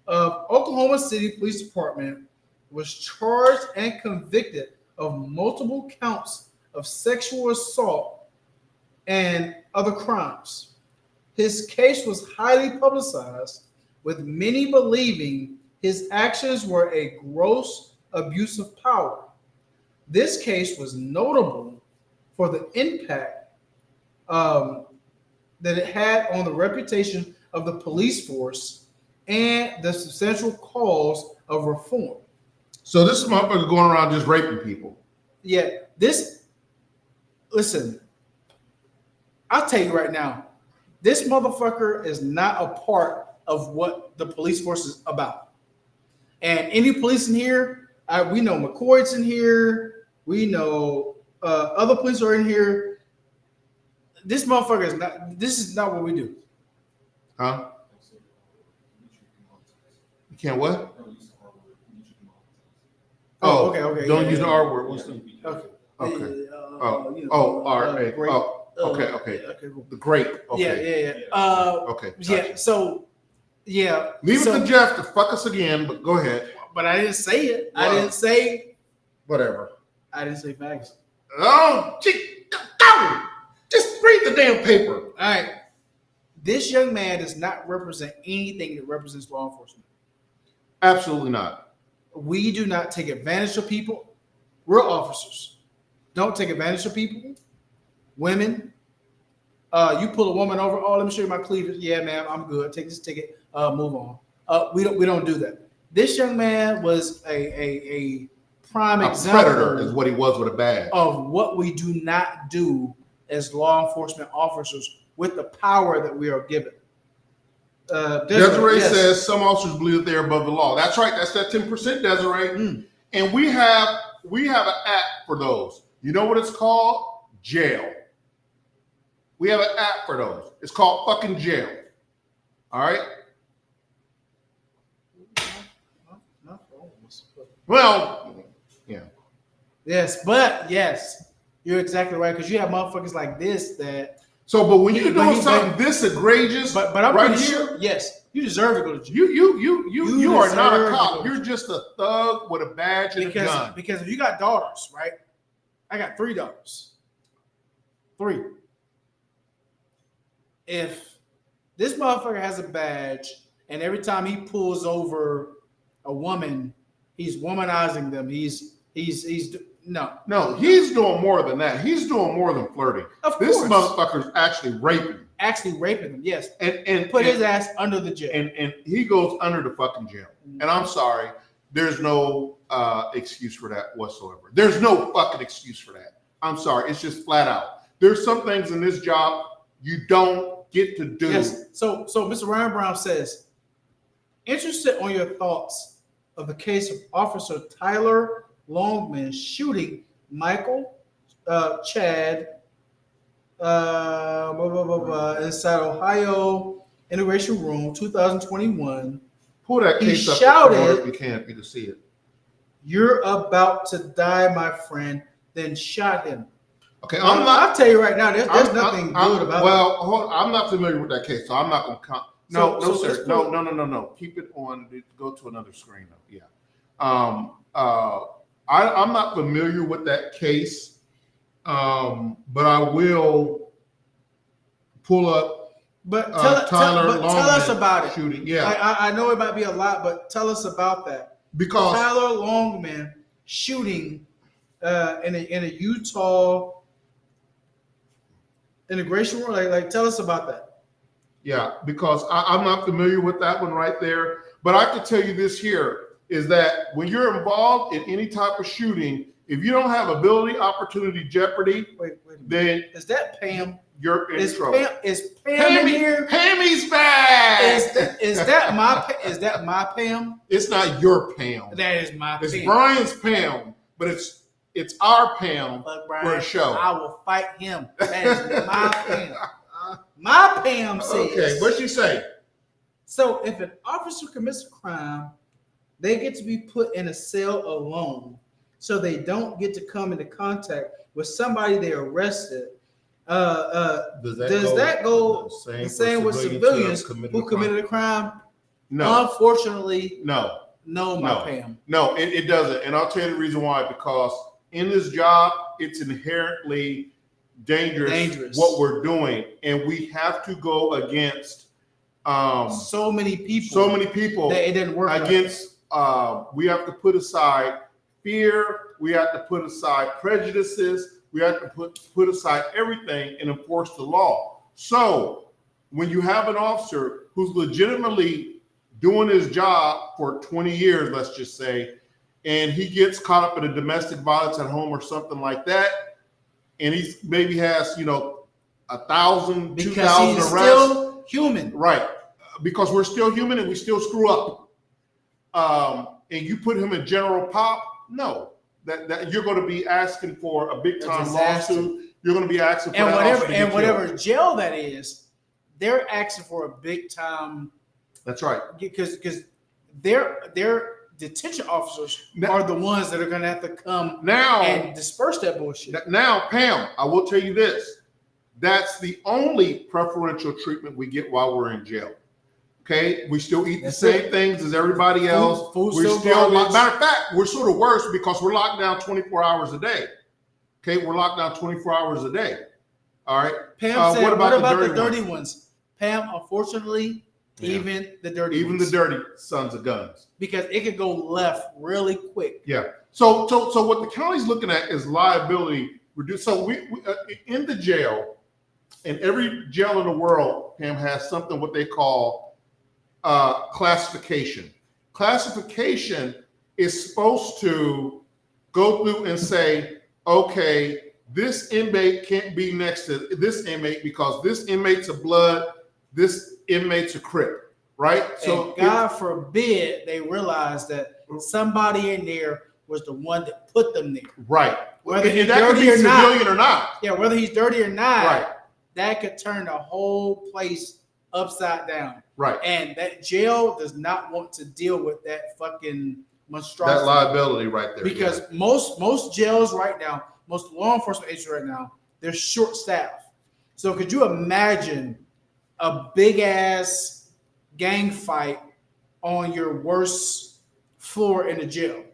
of Oklahoma City Police Department was charged and convicted of multiple counts of sexual assault and other crimes. His case was highly publicized, with many believing his actions were a gross abuse of power. This case was notable for the impact that it had on the reputation of the police force and the substantial cause of reform. So this motherfucker going around just raping people. Yeah, listen, I'll tell you right now, this motherfucker is not a part of what the police force is about. And any police in here, we know McCoy's in here. We know other police are in here. This motherfucker is not. This is not what we do. Huh? You can't what? Oh, okay. Don't use the R word. Okay. Okay. Great. Okay. The great. Okay. Yeah. Okay. Yeah. Gotcha. So, yeah. Leave it to Jeff to fuck us again, but go ahead. But I didn't say it. Wow. I didn't say. Whatever. I didn't say facts. Oh, just read the damn paper. All right. This young man does not represent anything that represents law enforcement. Absolutely not. We do not take advantage of people. We're officers. Don't take advantage of people. Women. You pull a woman over. Oh, let me show you my cleavage. Yeah, ma'am, I'm good. Take this ticket. Move on. We don't do that. This young man was a prime example. Predator is what he was with a badge. Of what we do not do as law enforcement officers with the power that we are given. Desiree says some officers believe that they're above the law. That's right. That's that 10%, Desiree. And we have an app for those. You know what it's called? Jail. We have an app for those. It's called fucking jail. All right? Well, yeah. Yes, but yes, you're exactly right, because you have motherfuckers like this that. So, but when you're doing something this egregious, but I'm right pretty here, sure, yes, you deserve to go to jail. You are not a cop. You're just a thug with a badge and a gun. Because if you got daughters, right? I got 3 daughters. 3. If this motherfucker has a badge and every time he pulls over a woman, he's womanizing them. He's no. He's doing more than that. He's doing more than flirting. This motherfucker's actually raping. Actually raping them, yes. And put his ass under the jail. And he goes under the fucking jail. And I'm sorry, there's no excuse for that whatsoever. There's no fucking excuse for that. I'm sorry. It's just flat out. There's some things in this job you don't get to do. Yes. So Mr. Ryan Brown says, interested on your thoughts of the case of Officer Tyler Longman shooting Michael Chad inside Ohio Integration Room, 2021. Pull that case up. Shouted, if you can see it. "You're about to die, my friend. then shot him. Okay, I'll tell you right now, there's nothing good about it. Well, hold on, I'm not familiar with that case, so I'm not going to count. No, So sir. No. Keep it on. Go to another screen. Yeah. I'm not familiar with that case, but I will pull up. But tell us about it. Shooting. Yeah. I know it might be a lot, but tell us about that. Because Tyler Longman shooting in a Utah integration room. Like tell us about that. Yeah, because I'm not familiar with that one right there. But I can tell you this here is that when you're involved in any type of shooting, if you don't have ability, opportunity, jeopardy, then is that Pam? You're in trouble. Is Pam here? Pammy's back. Is that my Pam? It's not your Pam. That is my Pam. It's Brian's Pam, but it's our Pam for a show. I will fight him. That is my Pam. My Pam says. Okay, what'd she say? So if an officer commits a crime, they get to be put in a cell alone, so they don't get to come into contact with somebody they arrested. Does that go the same with civilians who committed a crime? No. Unfortunately, no. Pam. No, it doesn't. And I'll tell you the reason why. Because in this job, it's inherently dangerous what we're doing. And we have to go against so many people that it didn't work against. We have to put aside fear. We have to put aside prejudices. We have to put aside everything and enforce the law. So when you have an officer who's legitimately doing his job for 20 years, let's just say, and he gets caught up in a domestic violence at home or something like that, and he maybe has, 1,000, 2,000 arrests. Still human. Right. Because we're still human and we still screw up. And you put him in general pop, no. That you're going to be asking for a big time lawsuit. You're going to be asking for whatever jail that is, they're asking for a big time. That's right. Because their detention officers are the ones that are going to have to come now and disperse that bullshit. Now, Pam, I will tell you this: that's the only preferential treatment we get while we're in jail. Okay, we still eat the same things as everybody else. We're still, matter of fact, we're sort of worse because we're locked down 24 hours a day. Okay, we're locked down 24 hours a day. All right. Pam said, what about the dirty ones? Pam, unfortunately, even the dirty sons of guns. Because it could go left really quick. Yeah. So what the county's looking at is liability reduced. So we in the jail, and every jail in the world, Pam, has something what they call classification. Classification is supposed to go through and say, okay, this inmate can't be next to this inmate because this inmate's a blood, this inmate's a crip, right? So God forbid they realize that somebody in there was the one that put them there. Right. Whether he's dirty or not. Yeah, whether he's dirty or not, right. That could turn the whole place upside down. Right. And that jail does not want to deal with that fucking monstrosity. That liability right there. Because most jails right now, most law enforcement agencies right now, they're short staffed. So could you imagine a big ass gang fight on your worst floor in the jail?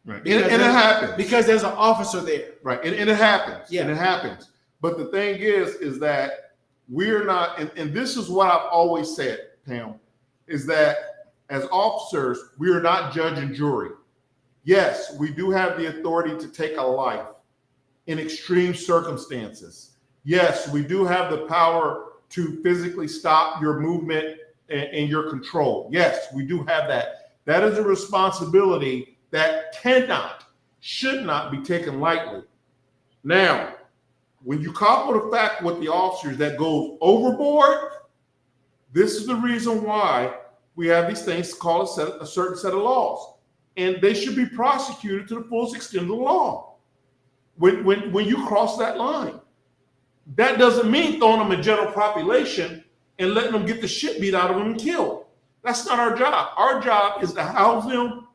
Right. And it happens. Because there's an officer there. Right. And it happens. Yeah. And it happens. But the thing is that we're not, and this is what I've always said, Pam, is that as officers, we are not judge and jury. Yes, we do have the authority to take a life in extreme circumstances. Yes, we do have the power to physically stop your movement and your control. Yes, we do have that. That is a responsibility that should not be taken lightly. Now, when you couple the fact with the officers that goes overboard, this is the reason why we have these things called a certain set of laws. And they should be prosecuted to the fullest extent of the law. When you cross that line, that doesn't mean throwing them in general population and letting them get the shit beat out of them and killed. That's not our job. Our job is to house them,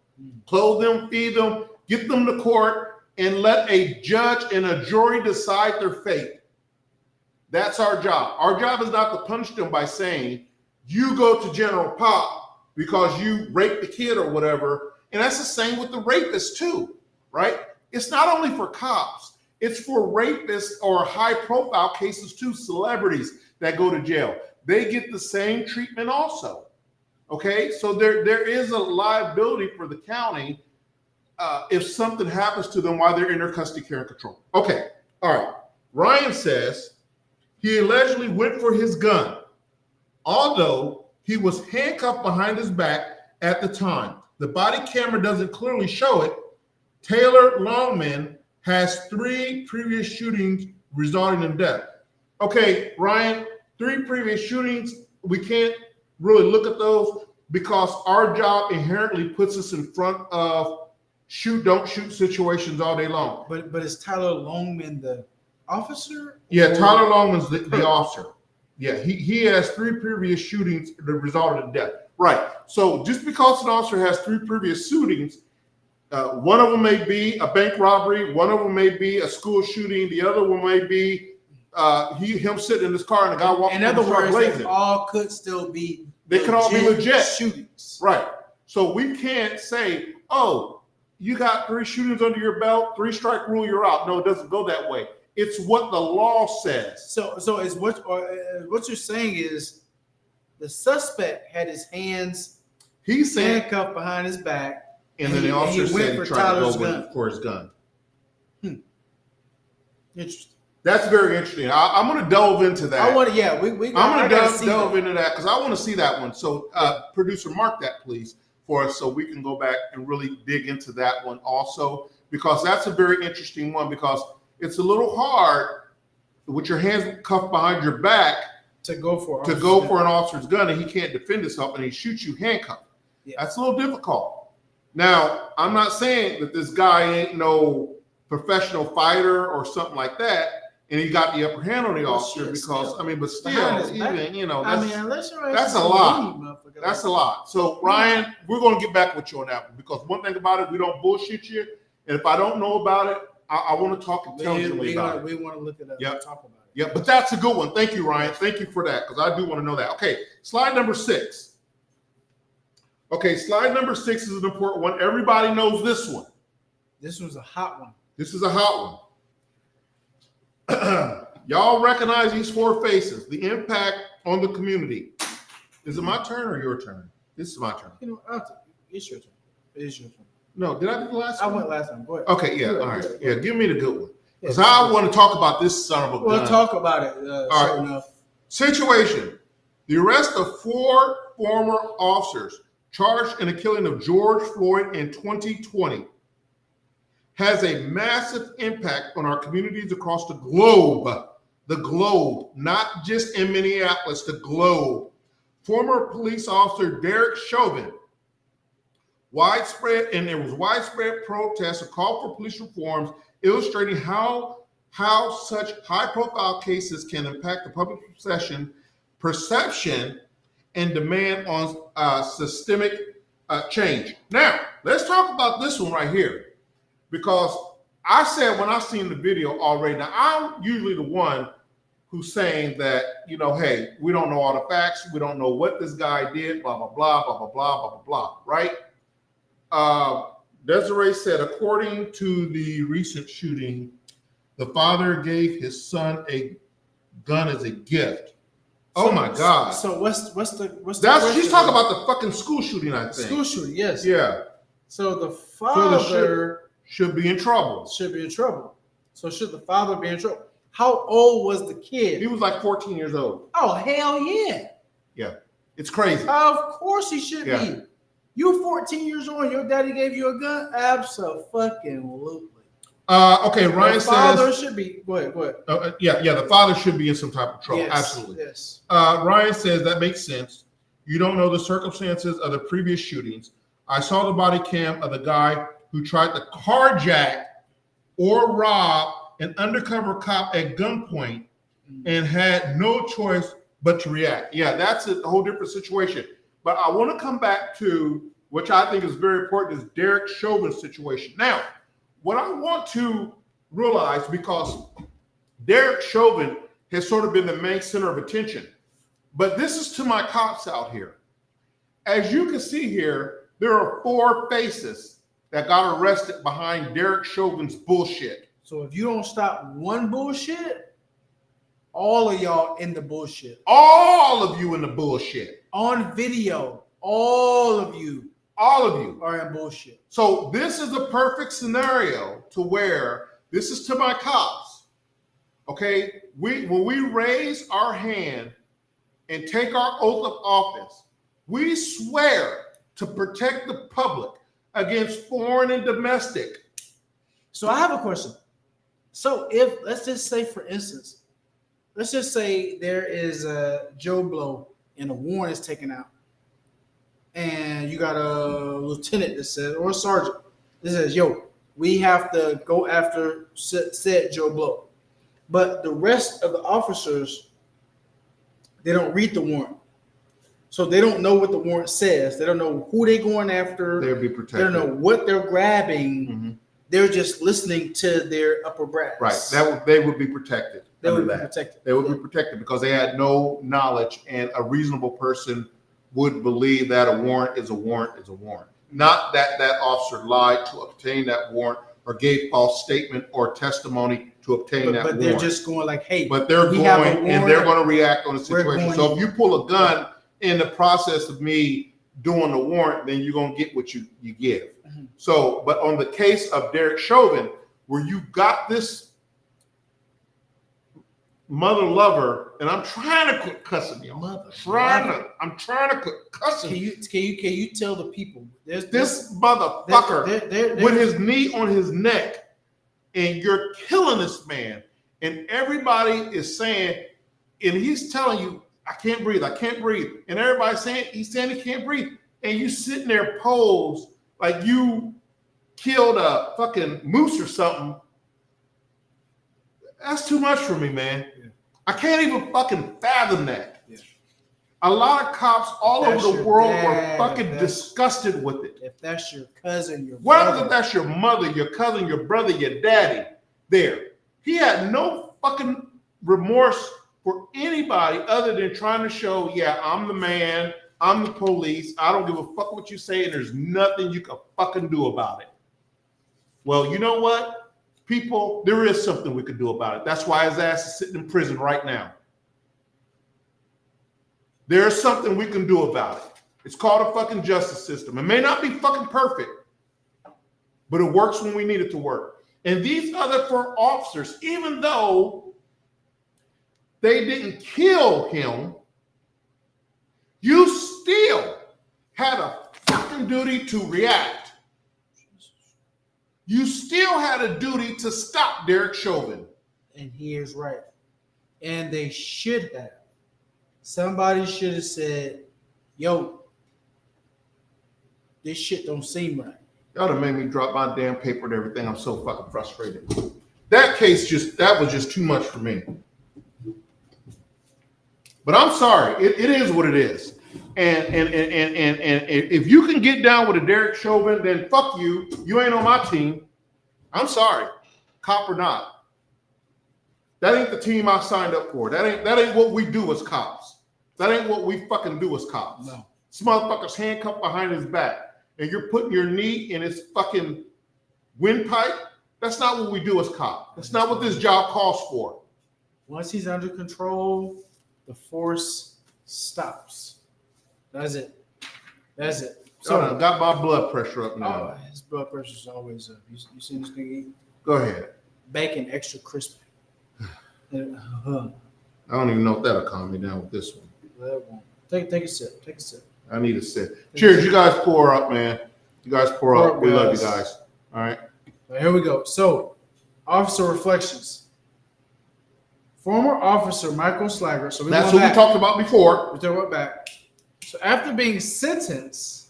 clothe them, feed them, get them to court, and let a judge and a jury decide their fate. That's our job. Our job is not to punish them by saying, you go to General Pop because you raped the kid or whatever. And that's the same with the rapists too, right? It's not only for cops. It's for rapists or high profile cases too, celebrities that go to jail. They get the same treatment also. Okay, so there is a liability for the county if something happens to them while they're in their custody, care, and control. Okay, all right. Ryan says he allegedly went for his gun, although he was handcuffed behind his back at the time. The body camera doesn't clearly show it. Taylor Longman has 3 previous shootings resulting in death. Okay, Ryan, 3 previous shootings, we can't really look at those because our job inherently puts us in front of shoot, don't shoot situations all day long. But is Tyler Longman the officer? Yeah, Tyler Longman's the officer. Yeah, he has 3 previous shootings that resulted in death. Right. So just because an officer has 3 previous shootings, one of them may be a bank robbery, one of them may be a school shooting, the other one may be him sitting in his car and the guy walking. In other words, they all could still be. They could all be legit shootings. Right. So we can't say, oh, you got 3 shootings under your belt, 3 strike rule, you're out. No, it doesn't go that way. It's what the law says. So is what you're saying is the suspect had his hands handcuffed behind his back, and then the officer said he tried to go for his gun. Interesting. That's very interesting. I'm going to delve into that. I'm going to delve into that because I want to see that one. So, producer, mark that please for us so we can go back and really dig into that one also, because that's a very interesting one, because it's a little hard with your hands cuffed behind your back to go for an officer's gun and he can't defend himself and he shoots you handcuffed. Yeah. That's a little difficult. Now, I'm not saying that this guy ain't no professional fighter or something like that, and he got the upper hand on the officer but still, even, that's a lot. That's a lot. So, Ryan, we're going to get back with you on that one, because one thing about it, we don't bullshit you. And if I don't know about it, I want to talk intelligently about it. We want to look it up and talk about it. Yeah, but that's a good one. Thank you, Ryan. Thank you for that, because I do want to know that. Okay, slide number 6. Okay, slide number 6 is an important one. Everybody knows this one. This was a hot one. This is a hot one. Y'all recognize these 4 faces, the impact on the community. Is it my turn or your turn? This is my turn. It's your turn. It is your turn. No, did I do the last one? I went last time. Go ahead. Okay, yeah, all right. Yeah, give me the good one. Because I want to talk about this son of a gun. We'll talk about it. All right. Enough. Situation. The arrest of 4 former officers charged in the killing of George Floyd in 2020 has a massive impact on our communities across the globe. The globe, not just in Minneapolis, the globe. Former police officer Derek Chauvin, there was widespread protests and call for police reforms, illustrating how such high-profile cases can impact the public perception and demand on systemic change. Now, let's talk about this one right here, because I said when I seen the video already, now I'm usually the one who's saying that, hey, we don't know all the facts, we don't know what this guy did, blah, blah, blah, blah, blah, blah, blah, blah, blah, right? Desiree said, according to the recent shooting, the father gave his son a gun as a gift. Oh my God! So what's the? She's talking about the fucking school shooting, I think. School shooting, yes. Yeah. So the father should be in trouble. Should be in trouble. So should the father be in trouble? How old was the kid? He was like 14 years old. Oh hell yeah! Yeah, it's crazy. Of course he should be. You 14 years old, your daddy gave you a gun? Absolutely. Okay, Ryan says the father should be. Go ahead. The father should be in some type of trouble. Yes, absolutely. Yes. Ryan says that makes sense. You don't know the circumstances of the previous shootings. I saw the body cam of the guy who tried to carjack or rob an undercover cop at gunpoint and had no choice but to react. Yeah, that's a whole different situation. But I want to come back to, which I think is very important, is Derek Chauvin's situation. Now, what I want to realize, because Derek Chauvin has sort of been the main center of attention, but this is to my cops out here. As you can see here, there are 4 faces that got arrested behind Derek Chauvin's bullshit. So if you don't stop one bullshit, all of y'all in the bullshit. All of you in the bullshit. On video, all of you are in bullshit. So this is a perfect scenario to where this is to my cops. Okay, when we raise our hand and take our oath of office, we swear to protect the public against foreign and domestic. So I have a question. So if, let's just say, for instance, let's just say there is a Joe Blow and a warrant is taken out, and you got a lieutenant that says, or a sergeant that says, yo, we have to go after said Joe Blow. But the rest of the officers, they don't read the warrant. So they don't know what the warrant says. They don't know who they're going after. They'll be protected. They don't know what they're grabbing. Mm-hmm. They're just listening to their upper brass. Right. They would be protected. They would be protected. They would be protected because they had no knowledge, and a reasonable person would believe that a warrant is a warrant is a warrant. Not that that officer lied to obtain that warrant or gave false statement or testimony to obtain that warrant. But they're just going like, hey, but they're we going have a warrant, and they're going to react on the situation. So if you pull a gun in the process of me doing the warrant, then you're going to get what you give. Mm-hmm. So, but on the case of Derek Chauvin, where you got this mother lover, and I'm trying to quit cussing you. I'm trying to quit cussing. Can you tell the people this motherfucker with his knee on his neck, and you're killing this man, and everybody is saying, and he's telling you, I can't breathe, and everybody's saying he can't breathe, and you sitting there posed like you killed a fucking moose or something. That's too much for me, man. Yeah. I can't even fucking fathom that. Yeah. A lot of cops all over the world were fucking disgusted with it. If that's your cousin, your brother. Whether that's your mother, your cousin, your brother, your daddy, there. He had no fucking remorse for anybody other than trying to show, yeah, I'm the man, I'm the police, I don't give a fuck what you say, and there's nothing you can fucking do about it. Well, you know what? People, there is something we could do about it. That's why his ass is sitting in prison right now. There's something we can do about it. It's called a fucking justice system. It may not be fucking perfect, but it works when we need it to work. And these other 4 officers, even though they didn't kill him, you still had a fucking duty to react. You still had a duty to stop Derek Chauvin. And he is right. And they should have. Somebody should have said, yo, this shit don't seem right. Y'all done made me drop my damn paper and everything. I'm so fucking frustrated. That case that was just too much for me. But I'm sorry. It is what it is. And if you can get down with a Derek Chauvin, then fuck you. You ain't on my team. I'm sorry, cop or not. That ain't the team I signed up for. That ain't what we do as cops. That ain't what we fucking do as cops. No. This motherfucker's handcuffed behind his back, and you're putting your knee in his fucking windpipe. That's not what we do as cops. That's not what this job calls for. Once he's under control, the force stops. That's it. So I got my blood pressure up now. Oh, his blood pressure's always up. You seen this nigga eat? Go ahead. Bacon extra crispy. I don't even know if that'll calm me down with this one. That won't. Take a sip. I need a sip. Cheers. You guys pour up, man. You guys pour up. We love you guys. All right. Here we go. So, officer reflections. Former officer Michael Slager. So that's what we talked about before. We're talking about back. So after being sentenced,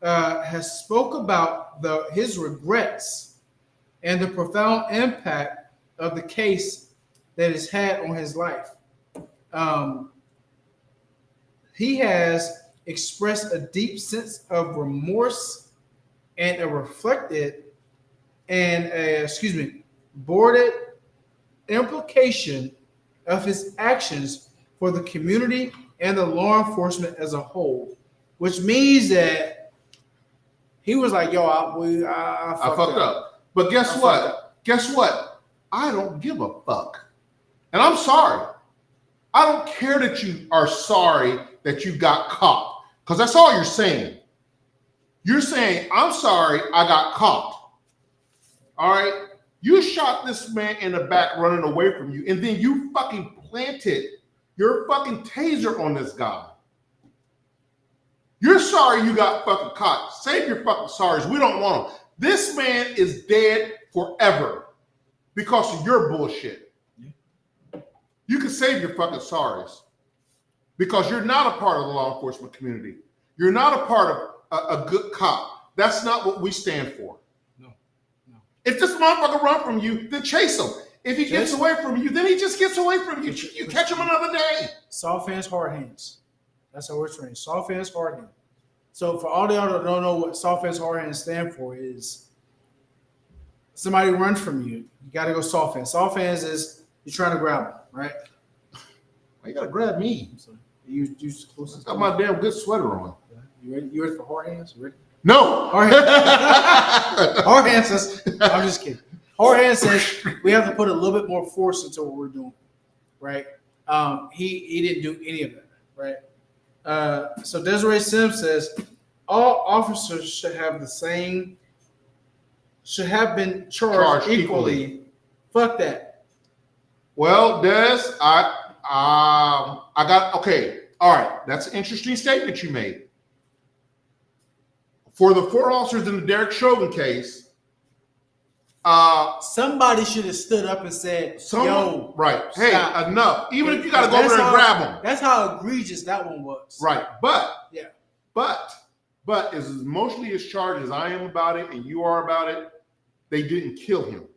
has spoke about his regrets and the profound impact of the case that it's had on his life. He has expressed a deep sense of remorse and reflected and boarded implication of his actions for the community and the law enforcement as a whole, which means that he was like, "Yo, I fucked up." But guess what? Guess what? I don't give a fuck, and I'm sorry. I don't care that you are sorry that you got caught, because that's all you're saying. You're saying, "I'm sorry, I got caught." All right. You shot this man in the back running away from you, and then you fucking planted your fucking taser on this guy. You're sorry you got fucking caught. Save your fucking sorries. We don't want him. This man is dead forever because of your bullshit. You can save your fucking sorries because you're not a part of the law enforcement community. You're not a part of a good cop. That's not what we stand for. If this motherfucker run from you, then chase him. If he gets away from you, then he just gets away from you. You catch him another day. Soft hands, hard hands. That's how we're trained. Soft hands, hard hands. So for all the y'all that don't know what soft hands, hard hands stand for is somebody runs from you. You got to go soft hands. Soft hands is you're trying to grab them, right? Why you got to grab me? You close. I got my damn good sweater on. You ready? You ready for hard hands? You ready? No. Hard hands. Hard hands says, I'm just kidding. Hard hands says we have to put a little bit more force into what we're doing, right? He didn't do any of that, right? So Desiree Sims says all officers should have been charged equally. Fuck that. Well, Des, I got okay. All right, that's an interesting statement you made. For the 4 officers in the Derek Chauvin case, somebody should have stood up and said, "Yo, right? Hey, stop." Enough." Even if you got to go over there and grab them. That's how egregious that one was. Right, but as emotionally as charged as I am about it, and you are about it, they didn't kill him.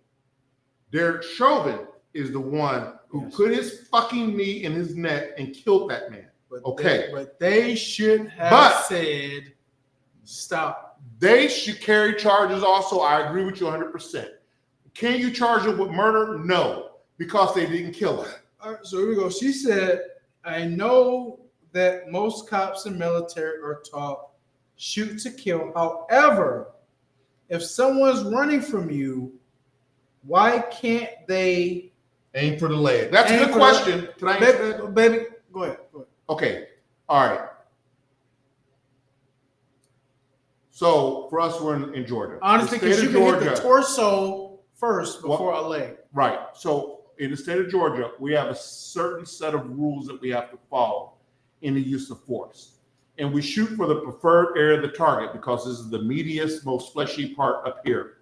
Derek Chauvin is the one who put his fucking knee in his neck and killed that man. But they should have said, stop. They should carry charges also. I agree with you 100%. Can you charge them with murder? No, because they didn't kill him. All right, so here we go. She said, I know that most cops and military are taught shoot to kill. However, if someone's running from you, why can't they aim for the leg? That's a good question. Can I answer that? Baby, go ahead. Okay. All right. So for us, we're in Georgia. Honestly, because you can hit the torso first before a leg. Right. So in the state of Georgia, we have a certain set of rules that we have to follow in the use of force. And we shoot for the preferred area of the target because this is the meatiest, most fleshy part up here.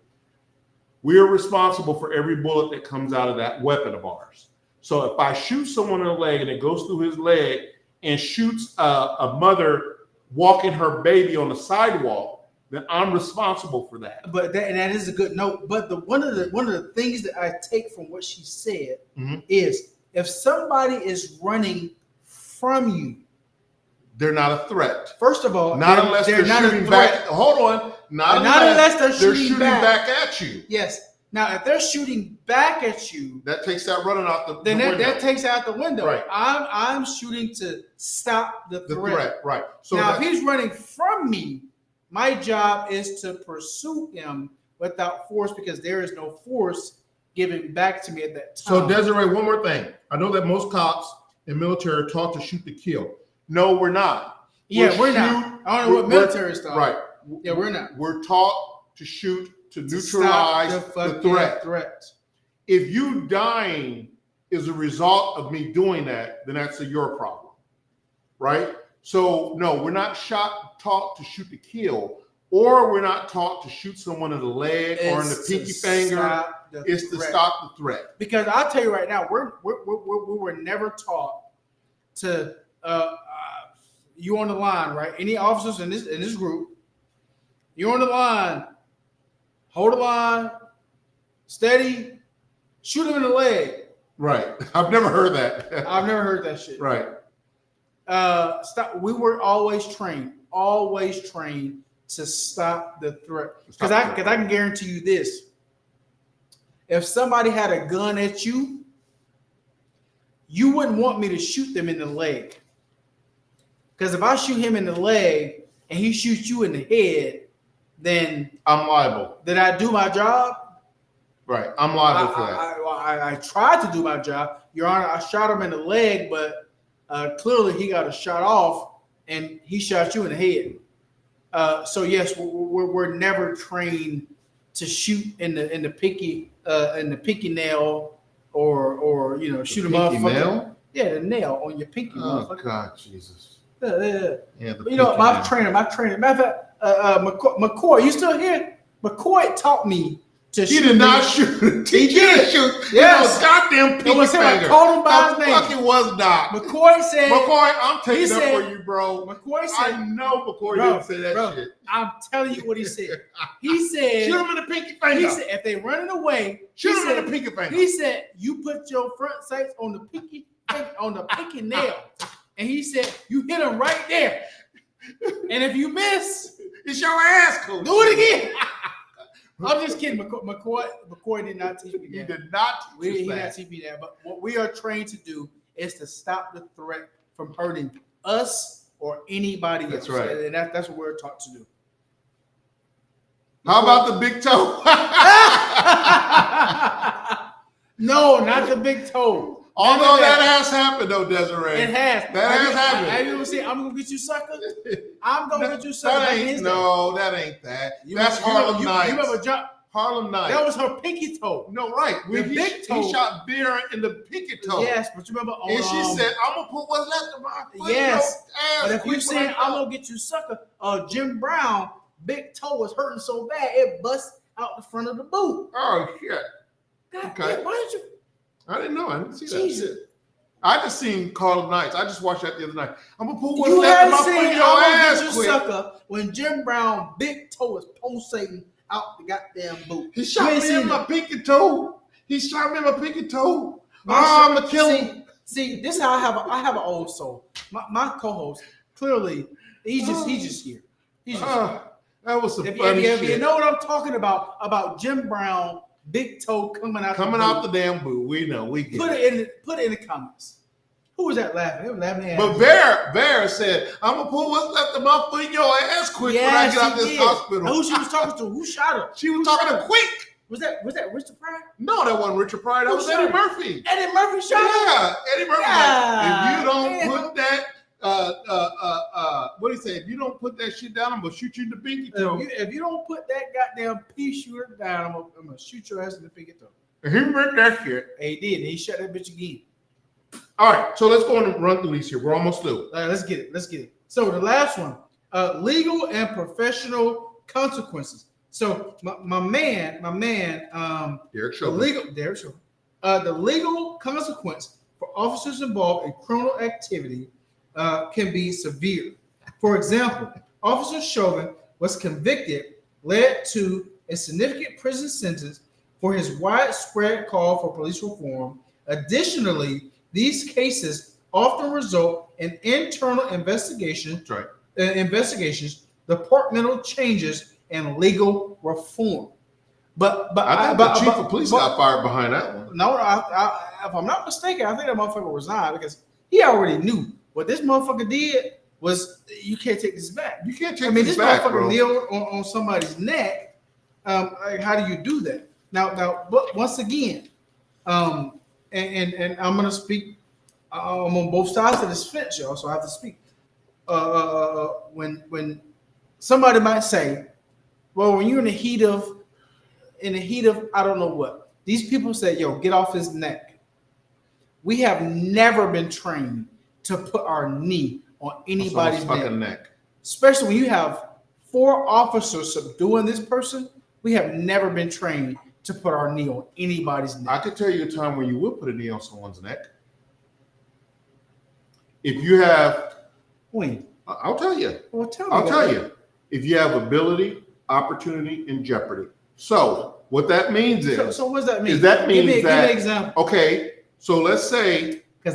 We are responsible for every bullet that comes out of that weapon of ours. So if I shoot someone in the leg and it goes through his leg and shoots a mother walking her baby on the sidewalk, then I'm responsible for that. But that is a good note. But one of the things that I take from what she said is if somebody is running from you, they're not a threat. First of all, not unless they're shooting back. Hold on. Not unless they're shooting back at you. Yes. Now, if they're shooting back at you, that takes that running out the window. That takes out the window. Right. I'm shooting to stop the threat. Right. So now, if he's running from me, my job is to pursue him without force because there is no force given back to me at that time. So, Desiree, one more thing. I know that most cops and military are taught to shoot to kill. No, we're not. We're not. I don't know what military is taught. Right. Yeah, we're not. We're taught to shoot to neutralize the threat. If you dying is a result of me doing that, then that's your problem. Right? So, no, we're not taught to shoot to kill, or we're not taught to shoot someone in the leg or in the pinky finger. It's to stop the threat. Because I'll tell you right now, we were never taught to you on the line, right? Any officers in this group, you're on the line, hold the line, steady, shoot him in the leg. Right. I've never heard that. I've never heard that shit. Right. Stop. We were always trained to stop the threat. Because I can guarantee you this. if somebody had a gun at you, you wouldn't want me to shoot them in the leg. Because if I shoot him in the leg and he shoots you in the head, then I'm liable. did I do my job? Right. I'm liable for that. I tried to do my job. Your Honor, I shot him in the leg, but clearly he got a shot off and he shot you in the head. So yes, we're never trained to shoot in the pinky nail or shoot him off. Nail? Yeah, the nail on your pinky. Oh God, Jesus. Yeah. My trainer. Matter of fact, McCoy, you still here? McCoy taught me to shoot. He did not shoot. He did shoot. Yes. Goddamn pinky It was him. I finger. called him by his name. Fuck, it was not. McCoy said. McCoy, I'm taking up said- for you, bro. McCoy said. I know McCoy Bro, didn't say that bro, shit. I'm telling you what he said. He said. Shoot him in the pinky finger. He said if they running away. Shoot him in the pinky finger. He said you put your front sights on the pinky nail, and he said you hit him right there. And if you miss, It's your ass, coach. do it again. I'm just kidding. McCoy did not teach me He that. did not He teach did us not that. teach me that. But what we are trained to do is to stop the threat from hurting us or anybody else. That's right. And that's what we're taught to do. How about the big toe? No, not the big toe. Although that has happened, though, Desiree. It has. That has happened. Have you ever seen I'm gonna get you sucker? I'm gonna get you sucker. That Back in ain't, his no, that ain't that. day. That's Harlem Nights. You remember Harlem Nights. that was her pinky toe. No, right. The He big toe. shot beer in the pinky toe. Yes, but you remember on And she said, I'm going to put what's left of my foot. Yes. Ass but if you quick saying when I I'm go. gonna get you sucker, Jim Brown big toe was hurting so bad it bust out the front of the boot. Oh, shit. God, Okay. why did you? I didn't know. I didn't see that Jesus. shit. I just seen Harlem Nights. I just watched that the other night. I'm going to put what's You left of haven't my foot seen in your I'm gonna ass get you quick. sucker when Jim Brown big toe was pulsating out the goddamn boot. He You shot ain't me seen in my it. pinky toe. He shot me in my pinky toe. My I'm son- going to kill him. See, this is how I have an old soul. My co-host clearly he's just here. He's just here. That was some If funny you shit. know what I'm talking about Jim Brown big toe coming out the damn boot. We know. We get it. Put it in the comments. Who was that laughing? They were laughing at But Vera said, I'm going to put what's left of my foot in your ass quick when I get out she this did. hospital. And who she was talking to? Who shot her? She was talking to Quick. Was that Richard Pryor? No, that wasn't Richard Pryor. That Who was shot Eddie her? Murphy. Eddie Murphy shot her? Yeah, Eddie Murphy. God If you don't damn. put that, what do you say? If you don't put that shit down, I'm going to shoot you in the pinky toe. If you don't put that goddamn pea shooter down, I'm gonna shoot your ass in the pinky toe. He meant that shit. And he did. And he shot that bitch again. All right, so let's go on and run through these here. We're almost through. All right, let's get it. So the last one, legal and professional consequences. So my man, Derek the Chauvin. the legal consequence for officers involved in criminal activity can be severe. For example, Officer Chauvin was convicted, led to a significant prison sentence for his widespread call for police reform. Additionally, these cases often result in internal investigations, That's right. departmental changes, and legal reform. But I think the chief of police got fired behind that one. No, if I'm not mistaken, I think that motherfucker resigned because he already knew what this motherfucker did was you can't take this back. You can't take This back, motherfucker bro. kneeled on somebody's neck. Like, how do you do that? Now, but once again, and I'm gonna speak. I'm on both sides of this fence, y'all. So I have to speak. When somebody might say, "Well, when you're in the heat of I don't know what," these people say, "Yo, get off his neck." We have never been trained to put our knee on anybody's fucking neck, especially when you have 4 officers subduing this person. We have never been trained to put our knee on anybody's neck. I could tell you a time when you would put a knee on someone's neck. If you have, When? I'll tell you. Well, tell me. I'll tell you. If you have ability, opportunity, and jeopardy. So what that means is, So what does that mean? is that give means me that, an example. Okay, so let's say, Because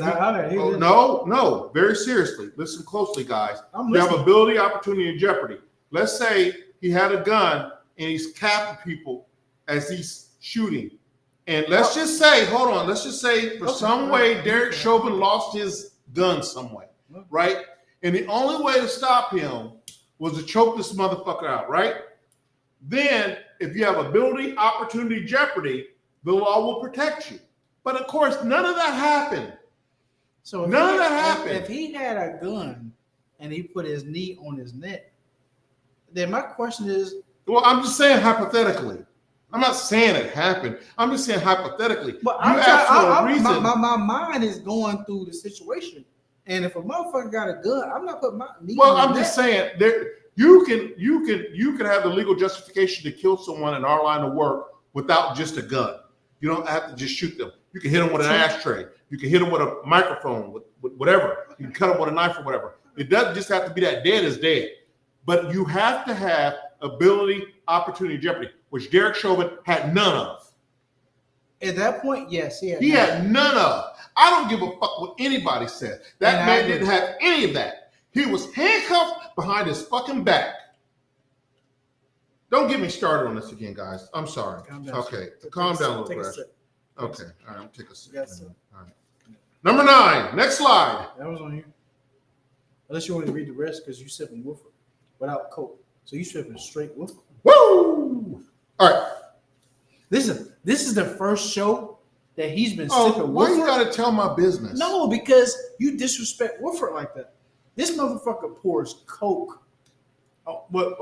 no, very seriously. Listen closely, guys. I'm You have listening. ability, opportunity, and jeopardy. Let's say he had a gun and he's capping people as he's shooting, And let's just say, hold on, let's just say for some way Derek Chauvin lost his gun some way, right? And the only way to stop him was to choke this motherfucker out, right? Then, if you have ability, opportunity, jeopardy, the law will protect you. But of course, none of that happened. So none of that happened. If he had a gun and he put his knee on his neck, then my question is. Well, I'm just saying hypothetically. I'm not saying it happened. I'm just saying hypothetically. But my mind is going through the situation. And if a motherfucker got a gun, I'm not putting my knee on his neck. Just saying there. You can have the legal justification to kill someone in our line of work without just a gun. You don't have to just shoot them. You can hit them with an ashtray. You can hit them with a microphone, with whatever. You can cut them with a knife or whatever. It doesn't just have to be that dead is dead. But you have to have ability, opportunity, jeopardy, which Derek Chauvin had none of. At that point, yes, he had none of. I don't give a fuck what anybody says. That man didn't have any of that. He was handcuffed behind his fucking back. Don't get me started on this again, guys. I'm sorry. Calm down, calm down a little bit. Okay, all right, I'm take a sip. Yes, all right. Number 9, next slide. That was on you. Unless you want to read the rest because you sipping Wooford without Coke. So you sipping straight Wooford. Woo! All right. This is the first show that he's been sipping Wooford. Why you got to tell my business? No, because you disrespect Wooford like that. This motherfucker pours Coke. Oh, what?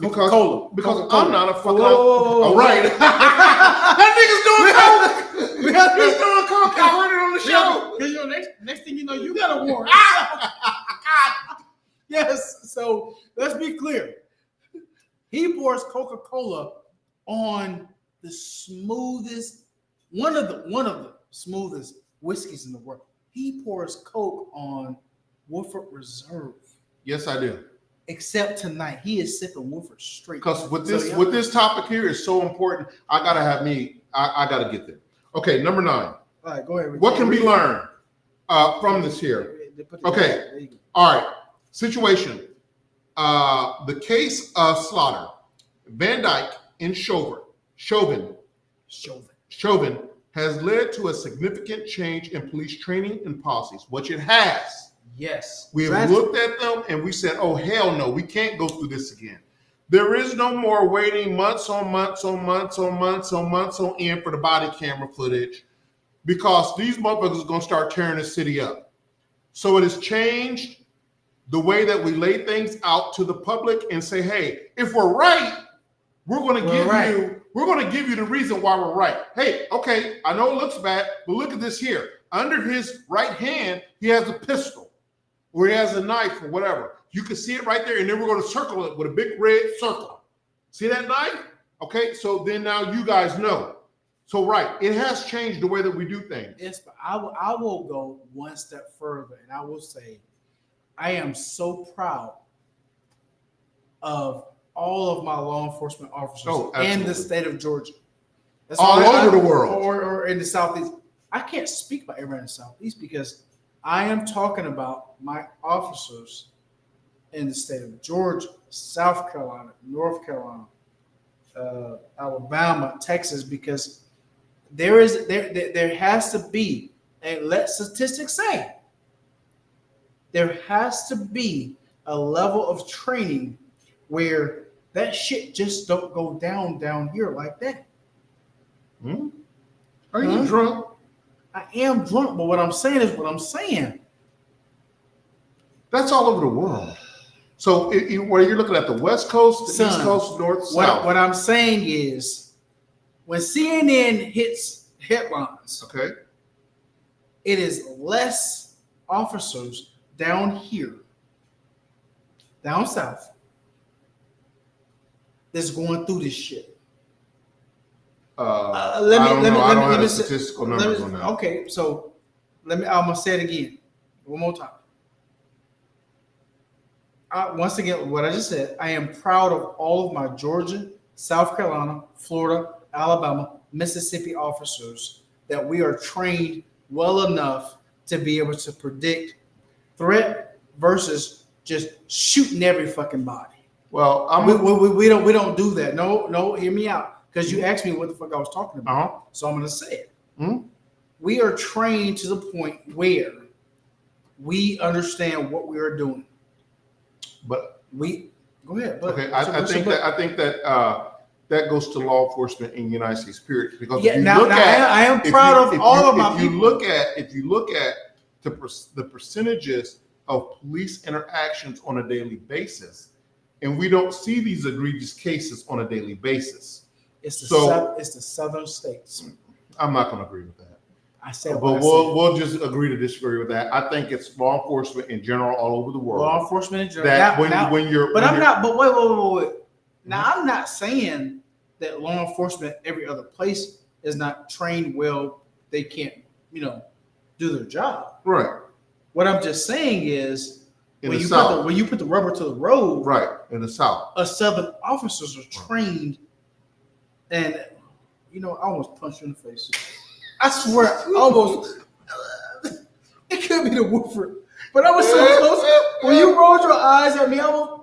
Coca-Cola. Because I'm not a fucking. All right. That nigga's doing Coke. He's doing Coke. I heard it on the show. Because next thing you know, you got a warrant. Yes. So let's be clear. He pours Coca-Cola on the smoothest, one of the smoothest whiskeys in the world. He pours Coke on Wooford Reserve. Yes, I do. Except tonight, he is sipping Wooford straight. Because with this topic here is so important, I gotta get there. Okay, number 9. All right, go ahead. What can be learned from this here? Okay, all right. Situation. The case of slaughter. Van Dyke and Chauvin has led to a significant change in police training and policies, which it has. Yes. We have looked at them and we said, oh, hell no, we can't go through this again. There is no more waiting months on months on months on months on months on end for the body camera footage because these motherfuckers are going to start tearing the city up. So it has changed the way that we lay things out to the public and say, hey, if we're right, we're going to give you the reason why we're right. Hey, okay, I know it looks bad, but look at this here. Under his right hand, he has a pistol. Or he has a knife or whatever. You can see it right there, and then we're going to circle it with a big red circle. See that knife? Okay, so then now you guys know. So right, it has changed the way that we do things. Yes, but I will go one step further, and I will say, I am so proud of all of my law enforcement officers in the state of Georgia. That's all over the world. Or in the Southeast. I can't speak about everyone in the Southeast because I am talking about my officers in the state of Georgia, South Carolina, North Carolina, Alabama, Texas, because there has to be, and let statistics say, there has to be a level of training where that shit just don't go down here like that. Are you drunk? I am drunk, but what I'm saying is what I'm saying. That's all over the world. So where you're looking at the West Coast, the East Coast, North, South. What I'm saying is when CNN hits headlines, okay, it is less officers down here, down south, that's going through this shit. I don't have statistical numbers on that. Okay, so I'm gonna say it again, one more time. Once again, what I just said, I am proud of all of my Georgia, South Carolina, Florida, Alabama, Mississippi officers that we are trained well enough to be able to predict threat versus just shooting every fucking body. Well, we don't do that. No, hear me out. because you asked me what the fuck I was talking about. So I'm going to say it. Mhm. We are trained to the point where we understand what we are doing. But Go ahead. But, okay, I think that that goes to law enforcement in the United States, period. Because yeah, I am proud of all of my people. If you look at the percentages of police interactions on a daily basis, and we don't see these egregious cases on a daily basis. It's the southern states. I'm not going to agree with that. I said, but we'll just agree to disagree with that. I think it's law enforcement in general all over the world. Law enforcement in general. That when you're. But wait. Now I'm not saying that law enforcement every other place is not trained well. They can't, do their job. Right. When I'm just saying is when you put the rubber to the road. Right. In the South. Us Southern officers are trained, and I almost punched you in the face. I swear, almost. It could be the woofer, but I was so close. When you rolled your eyes at me, I was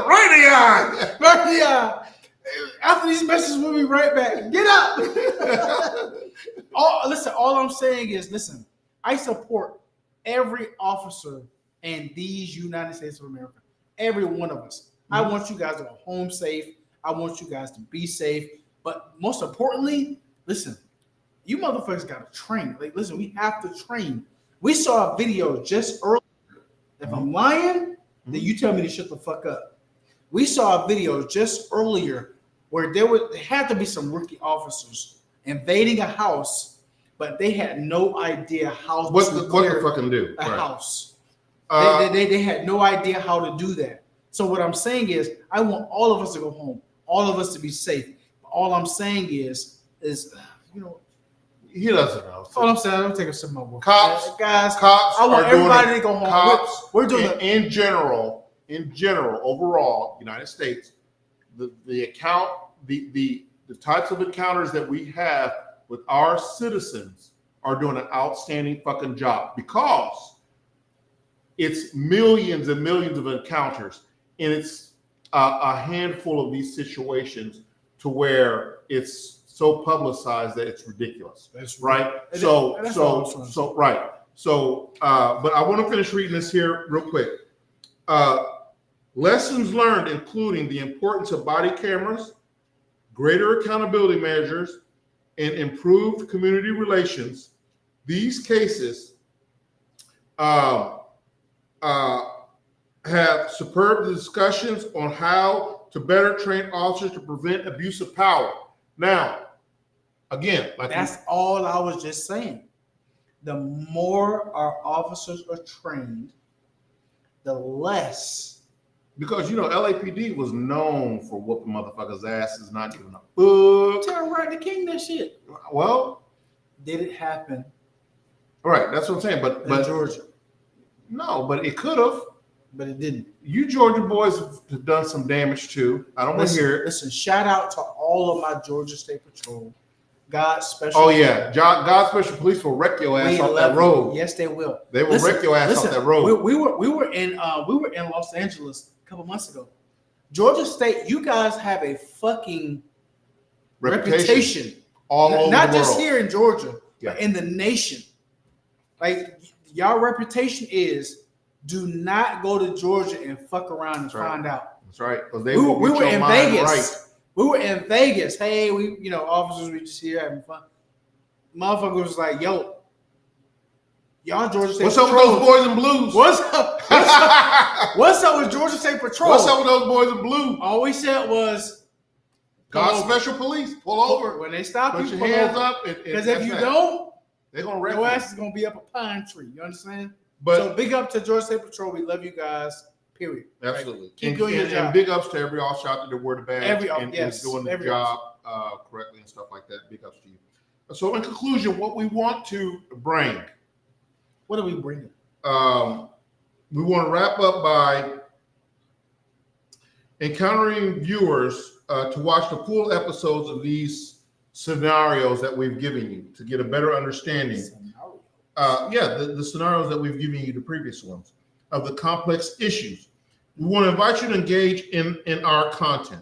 right in the eye. Right in the eye. After these messages, we'll be right back. Get up. All I'm saying is, I support every officer in these United States of America. Every one of us. I want you guys to go home safe. I want you guys to be safe. But most importantly, you motherfuckers got to train. We have to train. We saw a video just earlier. If I'm lying, then you tell me to shut the fuck up. We saw a video just earlier where there had to be some rookie officers invading a house, but they had no idea how to clear a house. They had no idea how to do that. So what I'm saying is, I want all of us to go home, all of us to be safe. All I'm saying is he doesn't know. All I'm saying, I'm taking some of my work. Cops, I want everybody to go home. Cops, we're doing in general, overall, United States, the types of encounters that we have with our citizens are doing an outstanding fucking job, because it's millions and millions of encounters, and it's a handful of these situations to where it's so publicized that it's ridiculous. That's right. Right. But I want to finish reading this here real quick. Lessons learned, including the importance of body cameras, greater accountability measures, and improved community relations. These cases have superb discussions on how to better train officers to prevent abuse of power. Now, again, that's all I was just saying. The more our officers are trained, the less. Because LAPD was known for whooping motherfuckers' asses, not giving a fuck. Tell right the king that shit. Well, did it happen? All right, that's what I'm saying. But Georgia, no, but it could have. But it didn't. You Georgia boys have done some damage too. I don't want to hear it. Listen, shout out to all of my Georgia State Patrol. God's special. Oh yeah, God's special police will wreck your ass off that road. Yes, they will. They will wreck your ass off that road. We were in Los Angeles a couple months ago. Georgia State, you guys have a fucking reputation all over the world. Not just here in Georgia, but in the nation. Like, y'all reputation is, do not go to Georgia and fuck around and find out. That's right. Because we were in Vegas. Right. We were in Vegas. Hey, officers, we just here having fun. Motherfucker was like, yo, y'all Georgia State What's up with those boys in blues? What's up? What's up with Georgia State Patrol? What's up with those boys in blue? All we said was, God's special police, pull over. When they stop put you, your hands up. Because if you don't, they're going to wreck your ass is going to be up a pine tree. You understand? But so big up to Georgia State Patrol. We love you guys. Period. Absolutely. Right? Keep doing your job. And big ups to every officer out there that wear the badge is doing the job correctly and stuff like that. Big ups to you. So in conclusion, what we want to bring. What are we bringing? We want to wrap up by encountering viewers to watch the full episodes of these scenarios that we've given you to get a better understanding. The scenarios that we've given you, the previous ones, of the complex issues. We want to invite you to engage in our content.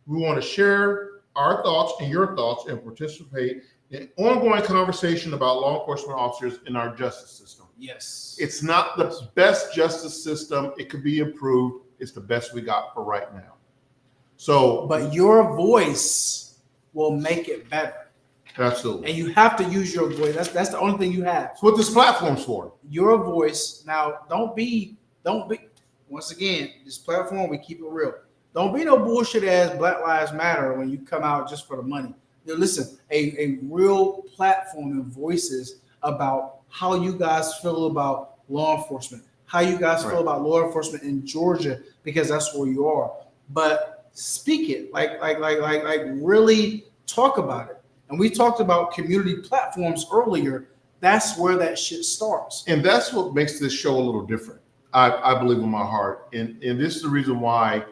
We want to share our thoughts and your thoughts and participate in ongoing conversation about law enforcement officers in our justice system. Yes. It's not the best justice system. It could be improved. It's the best we got for right now. So, but your voice will make it better. Absolutely. And you have to use your voice. That's the only thing you have. That's what this platform's for. Your voice. Now, don't be, once again, this platform, we keep it real. Don't be no bullshit ass Black Lives Matter when you come out just for the money. Now, listen, a real platform and voices about how you guys feel about law enforcement, how you guys feel about law enforcement in Georgia, because that's where you are. But speak it, like really talk about it. And we talked about community platforms earlier. That's where that shit starts. And that's what makes this show a little different. I believe in my heart. And this is the reason why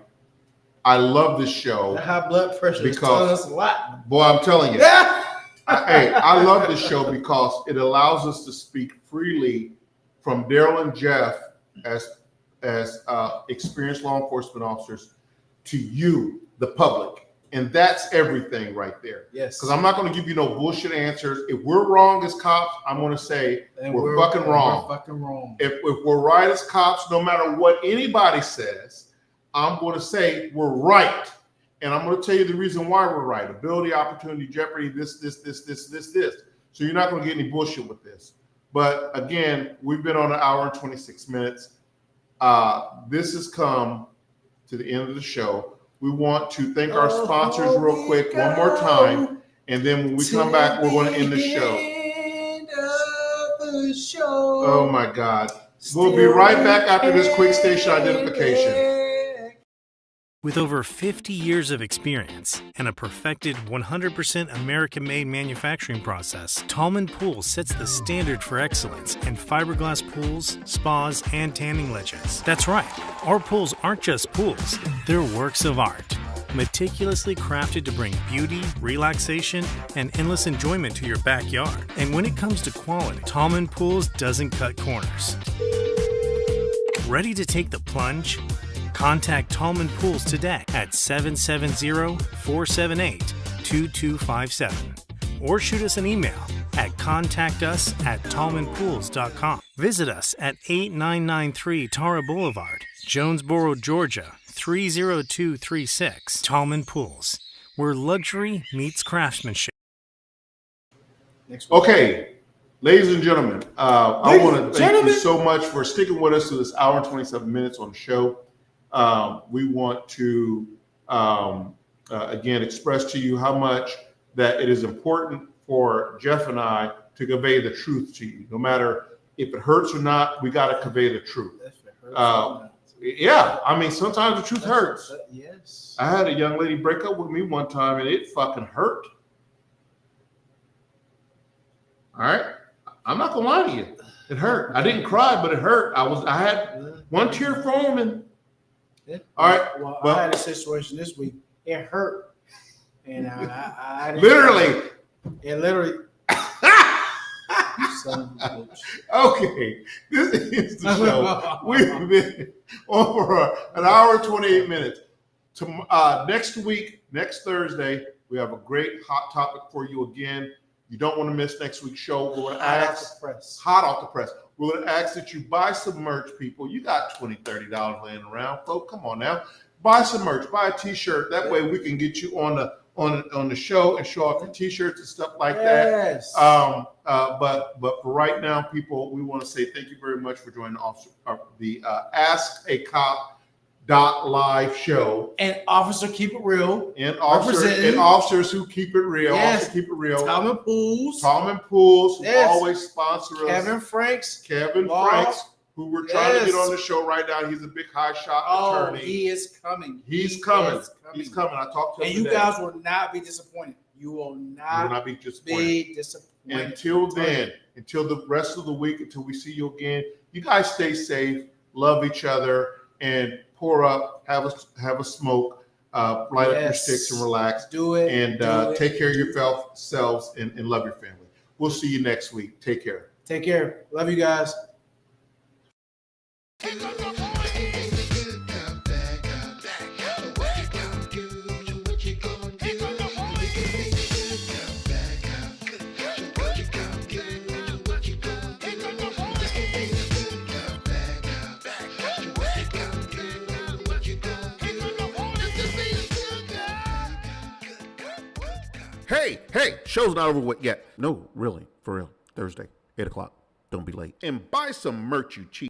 I love this show. The high blood pressure is telling us a lot. Boy, I'm telling you. Yeah. I love this show because it allows us to speak freely from Daryl and Jeff as experienced law enforcement officers to you, the public. And that's everything right there. Yes. Because I'm not going to give you no bullshit answers. If we're wrong as cops, I'm going to say we're fucking wrong. We're fucking wrong. If we're right as cops, no matter what anybody says, I'm going to say we're right. And I'm going to tell you the reason why we're right. Ability, opportunity, jeopardy, this. So you're not going to get any bullshit with this. But again, we've been on 1 hour and 26 minutes. This has come to the end of the show. We want to thank our sponsors real quick one more time. And then when we come back, we're going to end the show. Oh my God. We'll be right back after this quick station identification. With over 50 years of experience and a perfected 100% American-made manufacturing process, Tallman Pools sets the standard for excellence in fiberglass pools, spas, and tanning ledges. That's right, our pools aren't just pools, they're works of art. Meticulously crafted to bring beauty, relaxation, and endless enjoyment to your backyard. And when it comes to quality, Tallman Pools doesn't cut corners. Ready to take the plunge? Contact Tallman Pools today at 770-478-2257 or shoot us an email at contactus@tallmanpools.com. Visit us at 8993 Tara Boulevard, Jonesboro, Georgia 30236. Tallman Pools, where luxury meets craftsmanship. Okay, ladies and gentlemen, I want to thank you so much for sticking with us to this hour and 27 minutes on the show. We want to, again, express to you how much that it is important for Jeff and I to convey the truth to you. No matter if it hurts or not, we got to convey the truth. Yeah, I mean, sometimes the truth hurts. Yes. I had a young lady break up with me one time, and it fucking hurt. All right? I'm not going to lie to you. It hurt. I didn't cry, but it hurt. I had one tear foaming. All right. Well, I had a situation this week. It hurt, and I literally. It literally. Son of a bitch. Okay, this is the show. We've been on for 1 hour and 28 minutes. Next week, next Thursday, we have a great hot topic for you again. You don't want to miss next week's show. We're going to ask hot off the press. We're going to ask that you buy some merch, people. You got $20, $30 laying around, folks. Come on now. Buy some merch. Buy a T-shirt. That way we can get you on the show and show off your T-shirts and stuff like that. But for right now, people, we want to say thank you very much for joining the Ask a Cop .live show. And Officer Keep It Real. And officers who keep it real. Yes. Also keep it real. Tallman Pools. Who always sponsor us. Kevin Franks, who we're trying to get on the show right now. He's a big high shot attorney. He is coming. He's coming. He's coming. I talked to him today. You guys will not be disappointed. You will not be disappointed. Until then, until the rest of the week, until we see you again, you guys stay safe, love each other, and pour up, have a smoke, light up your sticks and relax. Do it. And take care of yourselves and love your family. We'll see you next week. Take care. Take care. Love you guys. Hey, show's not over with yet. No, really, for real. Thursday, 8 o'clock. Don't be late. And buy some merch, you cheap.